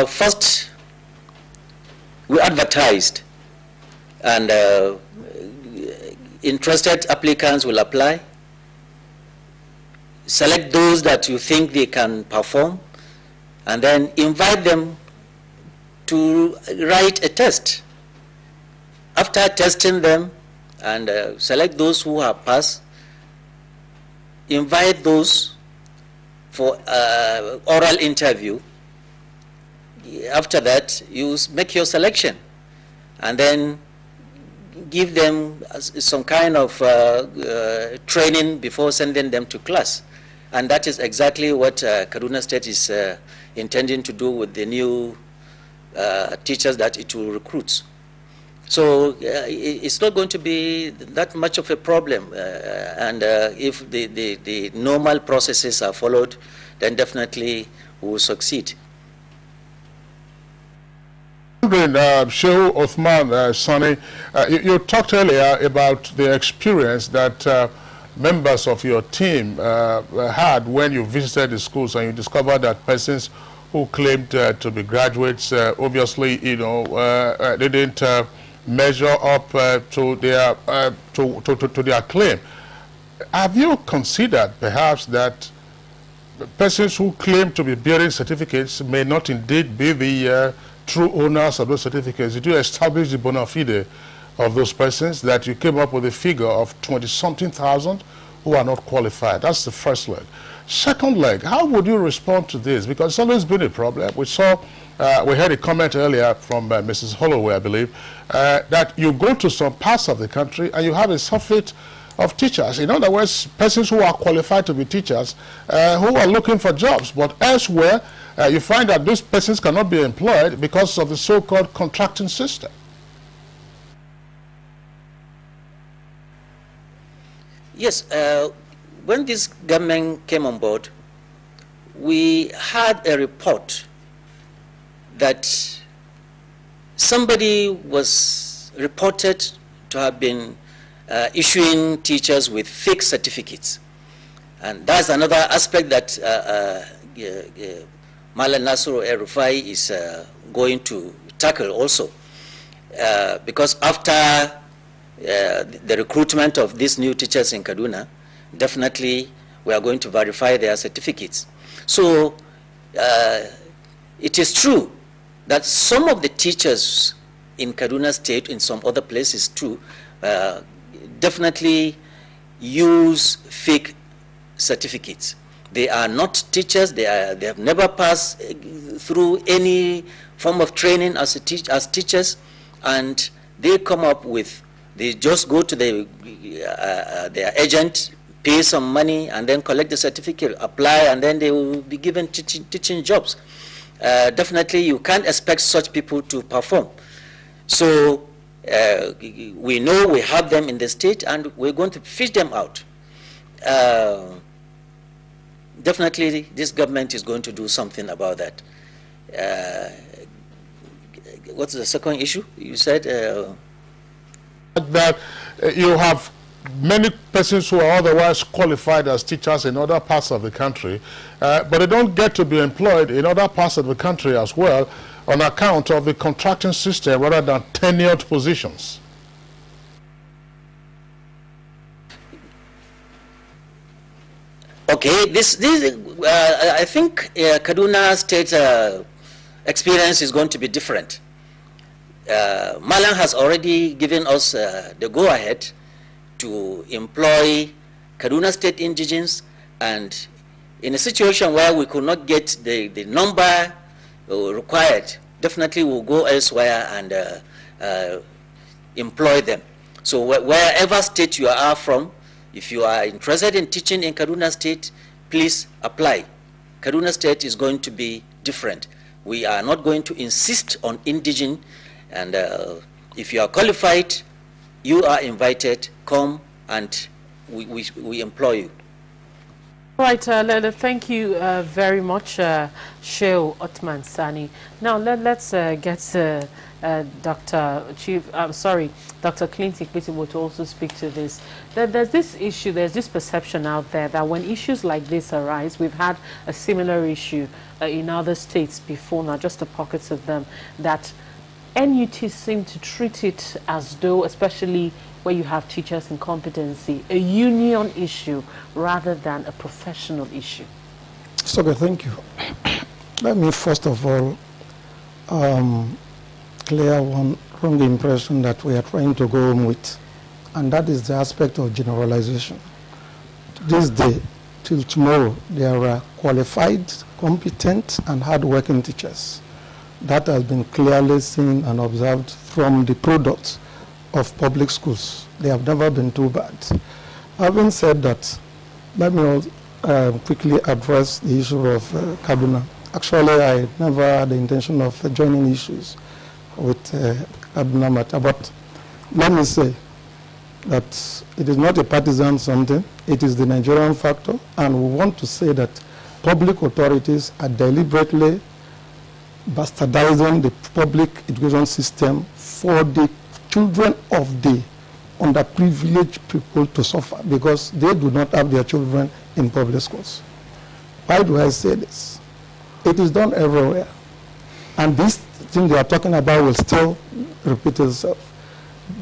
First, we advertised, and interested applicants will apply. Select those that you think they can perform, and then invite them to write a test. After testing them and select those who have passed, invite those for oral interview. After that, you make your selection and then give them some kind of training before sending them to class. And that is exactly what Kaduna State is intending to do with the new teachers that it will recruit. So it's not going to be that much of a problem. And if the normal processes are followed, then definitely we will succeed. Shehu Othman Sani, you talked earlier about the experience that members of your team had when you visited the schools and you discovered that persons who claimed to be graduates obviously, didn't measure up to their claim. Have you considered perhaps that persons who claim to be bearing certificates may not indeed be the true owners of those certificates? Did you establish the bona fide of those persons, that you came up with a figure of 20-something thousand who are not qualified? That's the first leg. Second leg, how would you respond to this? Because it's always been a problem. We saw, we heard a comment earlier from Mrs. Holloway, I believe, that you go to some parts of the country and you have a surfeit of teachers. In other words, persons who are qualified to be teachers who are looking for jobs. But elsewhere, you find that these persons cannot be employed because of the so-called contracting system. Yes, when this government came on board, we had a report that somebody was reported to have been issuing teachers with fake certificates. And that's another aspect that Malam Nasru El-Rufai is going to tackle also. Because after the recruitment of these new teachers in Kaduna, definitely we are going to verify their certificates. So it is true that some of the teachers in Kaduna State, in some other places too, definitely use fake certificates. They are not teachers. They have never passed through any form of training as teachers, and they come up with, they just go to their agent, pay some money, and then collect the certificate, apply, and then they will be given teaching jobs. Definitely, you can't expect such people to perform. So we know we have them in the state, and we're going to fish them out. Definitely, this government is going to do something about that. What's the second issue? You said that you have many persons who are otherwise qualified as teachers in other parts of the country, but they don't get to be employed in other parts of the country as well on account of the contracting system rather than tenured positions. Okay, I think Kaduna State experience is going to be different. Malam has already given us the go-ahead to employ Kaduna State indigenes, and in a situation where we could not get the number required, definitely we'll go elsewhere and employ them. So wherever state you are from, if you are interested in teaching in Kaduna State, please apply. Kaduna State is going to be different. We are not going to insist on indigene, and if you are qualified, you are invited, come, and we employ you. All right, thank you very much, Shehu Othman Sani. Now let's get Dr. Clinton Ikpitibo to also speak to this. There's this issue, there's this perception out there that when issues like this arise, we've had a similar issue in other states before, not just the pockets of them, that NUT seem to treat it as though, especially where you have teachers in competency, a union issue rather than a professional issue. Okay, thank you. Let me first of all clear one wrong impression that we are trying to go home with, and that is the aspect of generalization. This day till tomorrow, there are qualified, competent, and hard-working teachers. That has been clearly seen and observed from the products of public schools. They have never been too bad. Having said that, let me quickly address the issue of Kaduna. Actually, I never had the intention of joining issues with Kaduna matter, but let me say that it is not a partisan something, it is the Nigerian factor, and we want to say that public authorities are deliberately bastardizing the public education system for the children of the underprivileged people to suffer because they do not have their children in public schools. Why do I say this? It is done everywhere. And this thing they are talking about will still repeat itself.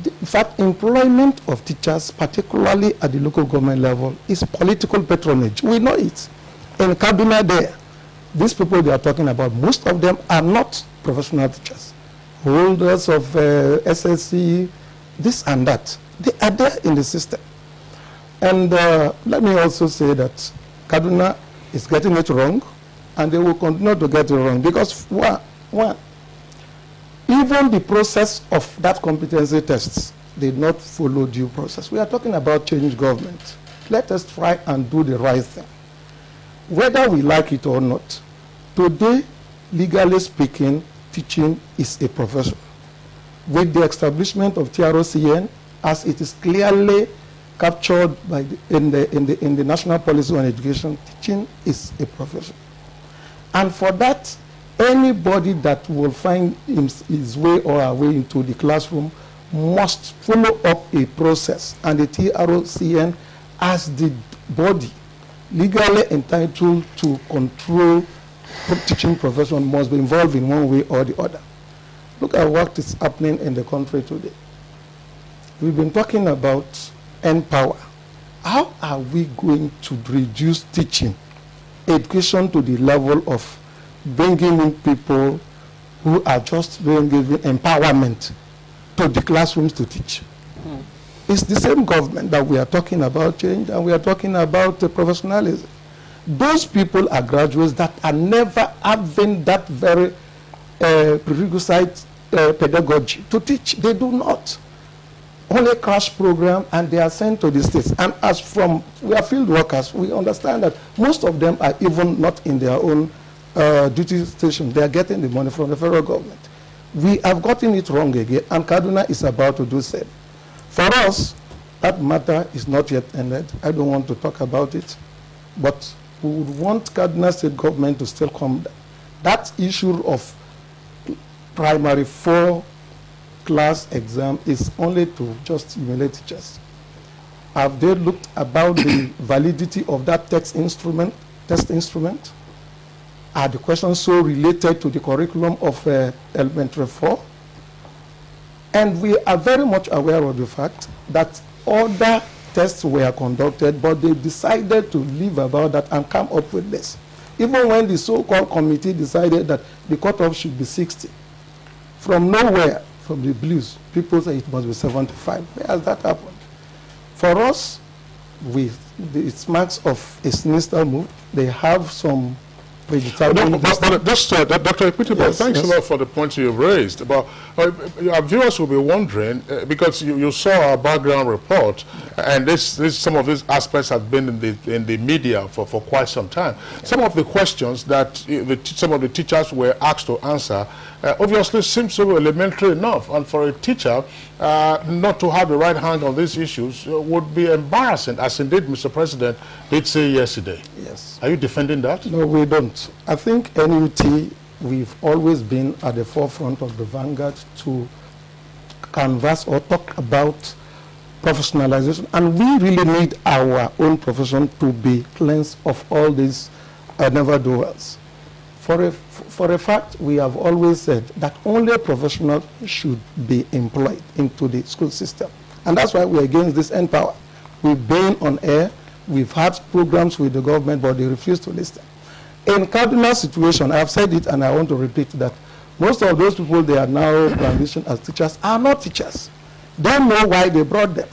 In fact, employment of teachers, particularly at the local government level, is political patronage. We know it. In Kaduna there, these people they are talking about, most of them are not professional teachers. Holders of SSC, this and that. They are there in the system. And let me also say that Kaduna is getting it wrong, and they will continue to get it wrong because, one, even the process of that competency tests did not follow due process. We are talking about change government. Let us try and do the right thing. Whether we like it or not, today, legally speaking, teaching is a profession. With the establishment of TROCN, as it is clearly captured by in the National Policy on Education, teaching is a profession. And for that, anybody that will find his way or her way into the classroom must follow up a process, and the TROCN as the body legally entitled to control teaching profession must be involved in one way or the other. Look at what is happening in the country today. We've been talking about empower. How are we going to reduce teaching education to the level of bringing in people who are just being given empowerment to the classrooms to teach? It's the same government that we are talking about change, and we are talking about professionalism. Those people are graduates that are never having that very prerequisite pedagogy to teach. They do not. Only crash program, and they are sent to the states. And as from, we are field workers, we understand that most of them are even not in their own duty station. They are getting the money from the federal government. We have gotten it wrong again, and Kaduna is about to do the same. For us, that matter is not yet ended. I don't want to talk about it, but we would want Kaduna State government to still come down. That issue of primary 4 class exam is only to just simulate teachers. Have they looked about the validity of that test instrument? Are the questions so related to the curriculum of elementary 4? And we are very much aware of the fact that other tests were conducted, but they decided to leave about that and come up with this. Even when the so-called committee decided that the cutoff should be 60, from nowhere, from the blues, people say it must be 75. Where has that happened? For us, it's marks of a sinister move. They have some predetermined. Dr. Equitable, thanks a lot for the points you've raised. But our viewers will be wondering, because you saw our background report, and some of these aspects have been in the media for quite some time. Some of the questions that some of the teachers were asked to answer obviously seems so elementary enough, and for a teacher not to have the right hand on these issues would be embarrassing, as indeed Mr. President did say yesterday. Yes. Are you defending that? No, we don't. I think NUT, we've always been at the forefront of the vanguard to canvass or talk about professionalization, and we really need our own profession to be cleansed of all these never-doers. For a fact, we have always said that only a professional should be employed into the school system. And that's why we're against this Empower. We've been on air, we've had programs with the government, but they refuse to listen. In Kaduna situation, I've said it and I want to repeat that most of those people they are now transitioned as teachers are not teachers. They know why they brought them.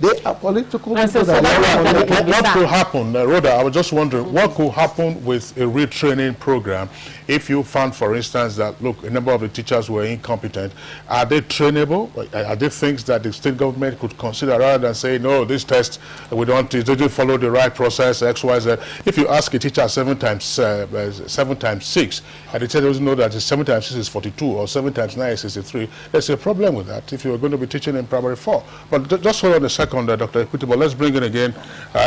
They are political people what could happen, Rhoda, I was just wondering, what could happen with a retraining program if you found, for instance, that, look, a number of the teachers were incompetent? Are they trainable? Are there things that the state government could consider rather than say, no, this test, we don't, they didn't follow the right process, X, Y, Z? If you ask a teacher 7 times 6, and the teacher doesn't know that 7 times 6 is 42 or 7 times 9 is 63, there's a problem with that if you're going to be teaching in primary 4. But just hold on a second. Dr. Equitable, let's bring in again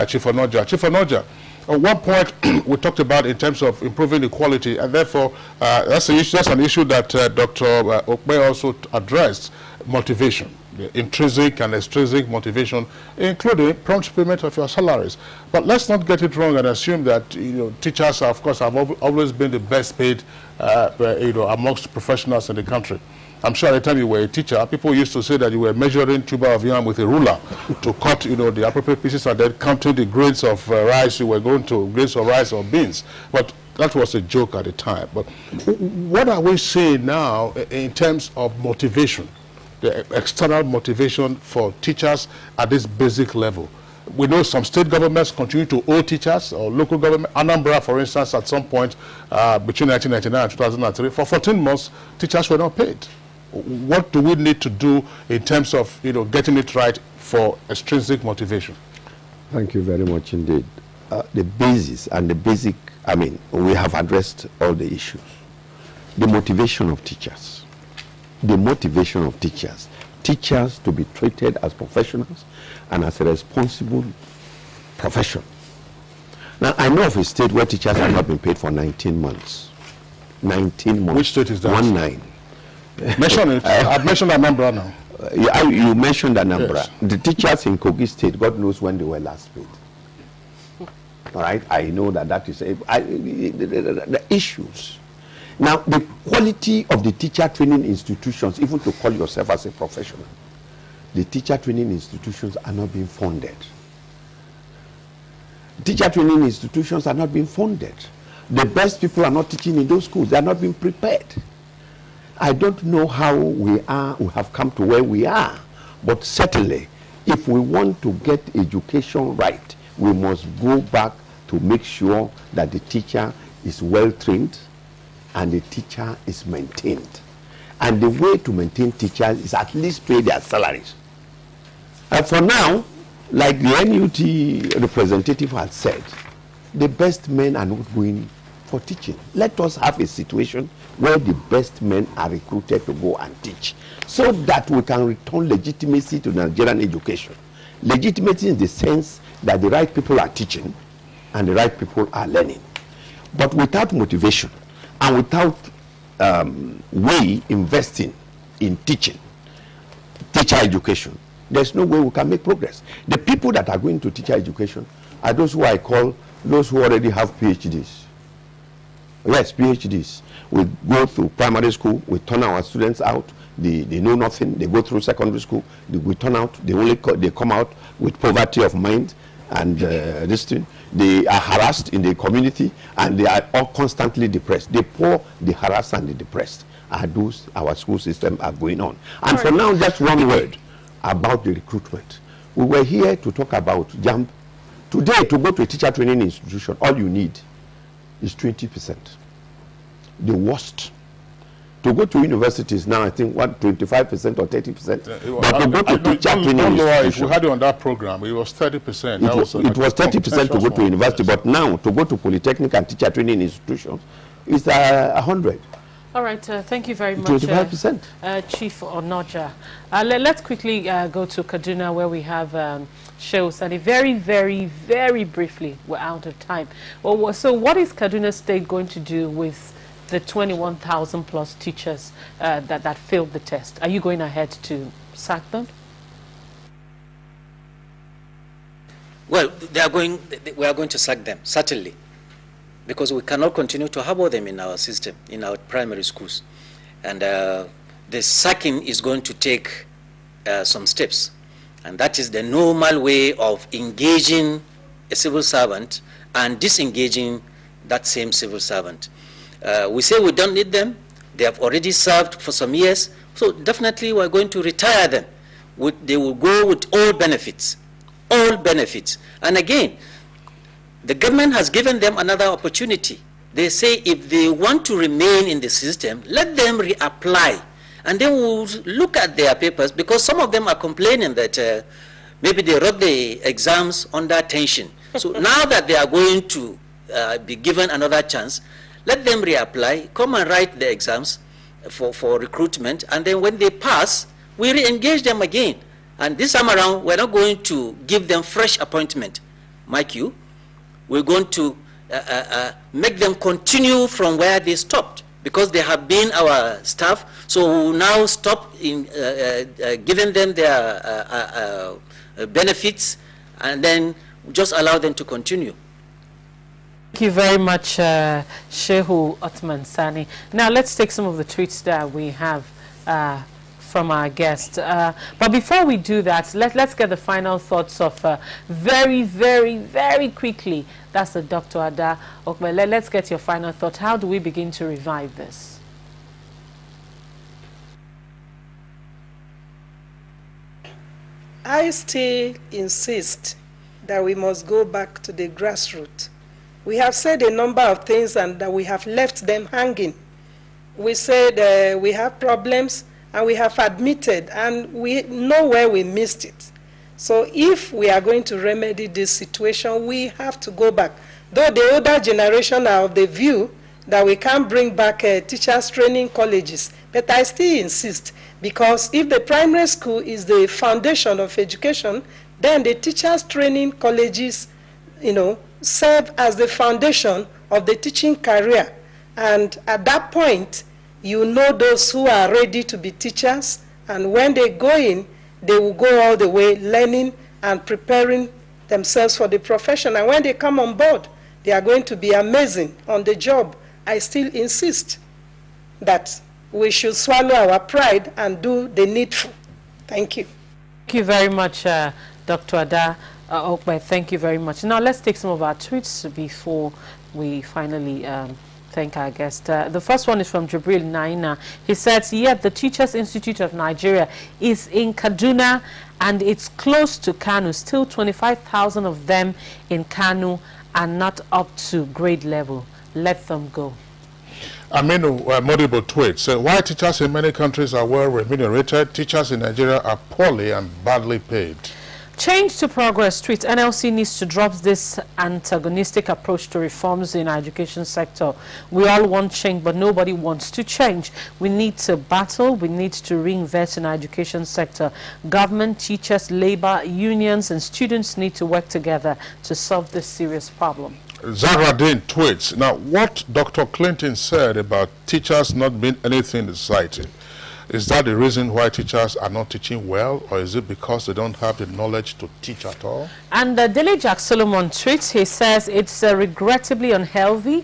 Chief Onoja. Chief Onoja, at one point we talked about in terms of improving the quality, and therefore that's an issue that Dr. Okpe also addressed, motivation, the intrinsic and extrinsic motivation, including prompt payment of your salaries. But let's not get it wrong and assume that teachers, of course, have always been the best paid amongst professionals in the country. I'm sure at the time you were a teacher, people used to say that you were measuring tuber of yam with a ruler to cut, the appropriate pieces and then counting the grades of rice you were going to, grades of rice or beans. But that was a joke at the time. But what are we seeing now in terms of motivation, the external motivation for teachers at this basic level? We know some state governments continue to owe teachers, or local government. Anambra, for instance, at some point between 1999 and 2003, for 14 months, teachers were not paid. What do we need to do in terms of, getting it right for extrinsic motivation? Thank you very much indeed. The basis and the basic, we have addressed all the issues. The motivation of teachers. The motivation of teachers. Teachers to be treated as professionals and as a responsible profession. Now, I know of a state where teachers have not been paid for 19 months. 19 months. Which state is that? 19. Mention it. I've mentioned that number now. You mentioned that number. Yes. The teachers in Kogi State, God knows when they were last paid. All right? I know that is the issues. Now, the quality of the teacher training institutions, even to call yourself as a professional, the teacher training institutions are not being funded. Teacher training institutions are not being funded. The best people are not teaching in those schools. They are not being prepared. I don't know how we have come to where we are, but certainly, if we want to get education right, we must go back to make sure that the teacher is well trained and the teacher is maintained. And the way to maintain teachers is at least pay their salaries. And for now, like the NUT representative had said, the best men are not going for teaching. Let us have a situation where the best men are recruited to go and teach, so that we can return legitimacy to Nigerian education. Legitimacy in the sense that the right people are teaching and the right people are learning. But without motivation and without we investing in teaching, teacher education, there's no way we can make progress. The people that are going to teacher education are those who I call those who already have PhDs. Yes, PhDs. We go through primary school, we turn our students out, they know nothing, they go through secondary school, we turn out, they come out with poverty of mind and this thing. They are harassed in the community and they are all constantly depressed. The poor, the harassed and the depressed are those our school system are going on. And for now, just one word about the recruitment. We were here to talk about JAMB. Today, to go to a teacher training institution, all you need is 20%. The worst. To go to universities now, I think, 25% or 30%. But to go to teacher training institutions, we had it on that program, it was 30%. It was 30% to go to university, but now to go to polytechnic and teacher training institutions, it's 100. All right, thank you very much, 25%. Chief Onoja. Let's quickly go to Kaduna, where we have Shehu Sani. Very, very, very briefly, we're out of time. Well, so what is Kaduna State going to do with the 21,000 plus teachers that failed the test? Are you going ahead to sack them? Well, we are going to sack them, certainly, because we cannot continue to harbor them in our system, in our primary schools. And the sacking is going to take some steps. And that is the normal way of engaging a civil servant and disengaging that same civil servant. We say we don't need them. They have already served for some years. So definitely we're going to retire them. They will go with all benefits. All benefits. And again, the government has given them another opportunity. They say if they want to remain in the system, let them reapply. And then we'll look at their papers, because some of them are complaining that maybe they wrote the exams under tension. So now that they are going to be given another chance, let them reapply, come and write the exams for recruitment, and then when they pass, we re-engage them again. And this time around, we're not going to give them fresh appointment, Mike, you. We're going to make them continue from where they stopped, because they have been our staff. So we'll now stop in giving them their benefits, and then just allow them to continue. Thank you very much, Shehu Othman Sani. Now let's take some of the tweets that we have from our guest. But before we do that, let's get the final thoughts of very, very, very quickly. That's the Dr. Ada Okme. Let's get your final thought. How do we begin to revive this? I still insist that we must go back to the grassroots. We have said a number of things and that we have left them hanging. We said we have problems and we have admitted, and we know where we missed it. So if we are going to remedy this situation, we have to go back. Though the older generation are of the view that we can't bring back teachers training colleges, but I still insist, because if the primary school is the foundation of education, then the teachers training colleges, serve as the foundation of the teaching career. And at that point, you know those who are ready to be teachers, and when they go in, they will go all the way learning and preparing themselves for the profession. And when they come on board, they are going to be amazing on the job. I still insist that we should swallow our pride and do the needful. Thank you. Thank you very much, Dr. Ada Okpe. Thank you very much. Now let's take some of our tweets before we finally thank our guest. The first one is from Jibril Naina. He says, yet the Teachers Institute of Nigeria is in Kaduna and it's close to Kanu. Still 25,000 of them in Kanu are not up to grade level. Let them go. Aminu Modibo tweets, why teachers in many countries are well remunerated, teachers in Nigeria are poorly and badly paid. Change to Progress tweets, NLC needs to drop this antagonistic approach to reforms in our education sector. We all want change, but nobody wants to change. We need to battle. We need to reinvest in our education sector. Government, teachers, labor, unions, and students need to work together to solve this serious problem. Zahraddin tweets, now what Dr. Clinton said about teachers not being anything in the society, is that the reason why teachers are not teaching well, or is it because they don't have the knowledge to teach at all? And Dele Jack Solomon tweets, he says it's regrettably unhealthy.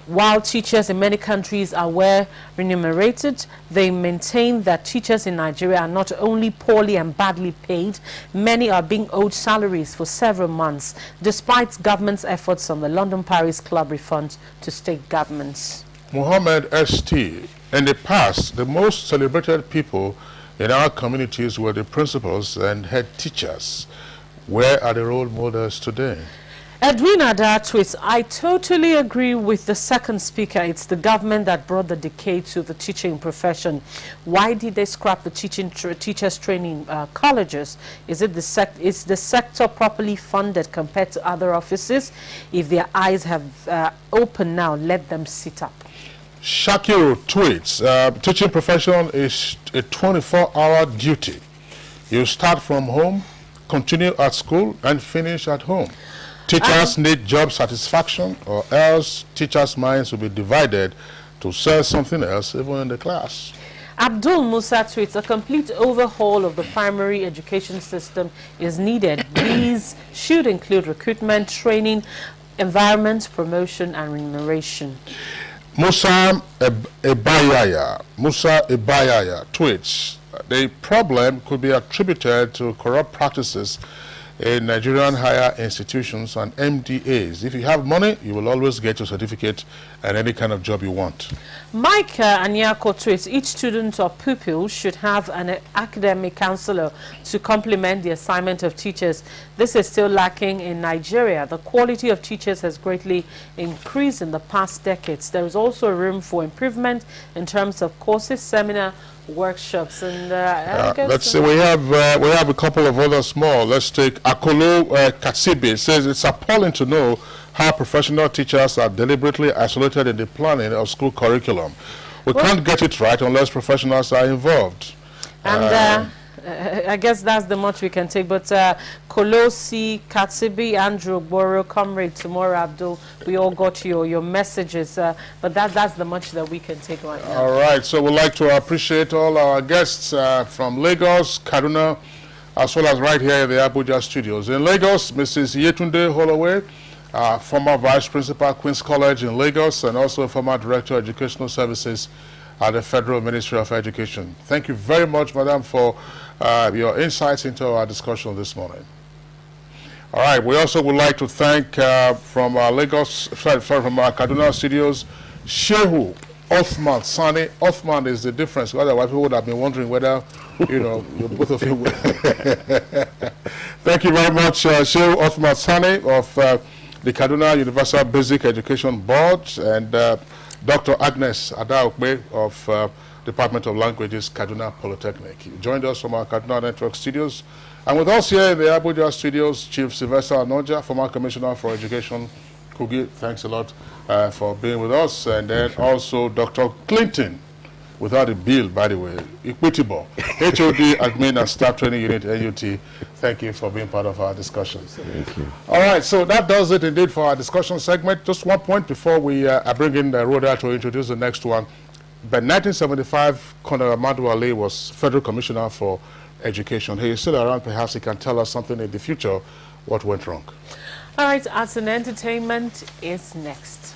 While teachers in many countries are well remunerated, they maintain that teachers in Nigeria are not only poorly and badly paid, many are being owed salaries for several months, despite government's efforts on the London-Paris Club refund to state governments. Muhammad S.T. In the past, the most celebrated people in our communities were the principals and head teachers. Where are the role models today? Edwin Ada tweets, I totally agree with the second speaker. It's the government that brought the decay to the teaching profession. Why did they scrap the teachers training colleges? Is the sector properly funded compared to other offices? If their eyes have opened now, let them sit up. Shakir tweets, teaching profession is a 24-hour duty. You start from home, continue at school, and finish at home. Teachers need job satisfaction, or else teachers' minds will be divided to sell something else, even in the class. Abdul Musa tweets, a complete overhaul of the primary education system is needed. These should include recruitment, training, environment, promotion, and remuneration. Musa Ebayaya tweets, the problem could be attributed to corrupt practices in Nigerian higher institutions and MDAs. If you have money, you will always get your certificate and any kind of job you want. Mike Anyako tweets, each student or pupil should have an academic counselor to complement the assignment of teachers. This is still lacking in Nigeria. The quality of teachers has greatly increased in the past decades. There is also room for improvement in terms of courses, seminar, workshops, and let's see, we have a couple of others more. Let's take Akolo Katsibi. It says it's appalling to know how professional teachers are deliberately isolated in the planning of school curriculum. We can't get it right unless professionals are involved. And I guess that's the much we can take. But Kolosi, Katsibi, Andrew, Boro, Comrade, Tomorrow, Abdul, we all got your messages. But that's the much that we can take right now. All right. So we'd like to appreciate all our guests from Lagos, Kaduna, as well as right here in the Abuja studios. In Lagos, Mrs. Yetunde Holloway, former Vice Principal, Queen's College in Lagos, and also former Director of Educational Services at the Federal Ministry of Education. Thank you very much, Madam, for your insights into our discussion this morning. All right, we also would like to thank from our from our Kaduna studios, Shehu Othman Sani. Othman is the difference. Otherwise, people would have been wondering whether, you know, both of you would. Thank you very much, Shehu Othman Sani of the Kaduna Universal Basic Education Board, and Dr. Agnes Ada Okpe of Department of Languages, Kaduna Polytechnic. You joined us from our Kaduna Network studios. And with us here in the Abuja studios, Chief Sylvester Anoja, former Commissioner for Education, Kogi, thanks a lot for being with us. And then also Dr. Clinton, without a bill, by the way, Equitable, HOD, Admin and Staff Training Unit, NUT. Thank you for being part of our discussion. Thank you. All right, so that does it indeed for our discussion segment. Just one point before we bring in Rhoda to introduce the next one. By 1975, Colonel Amadou Ali was Federal Commissioner for Education. He is still around. Perhaps he can tell us something in the future what went wrong. All right, arts and entertainment is next.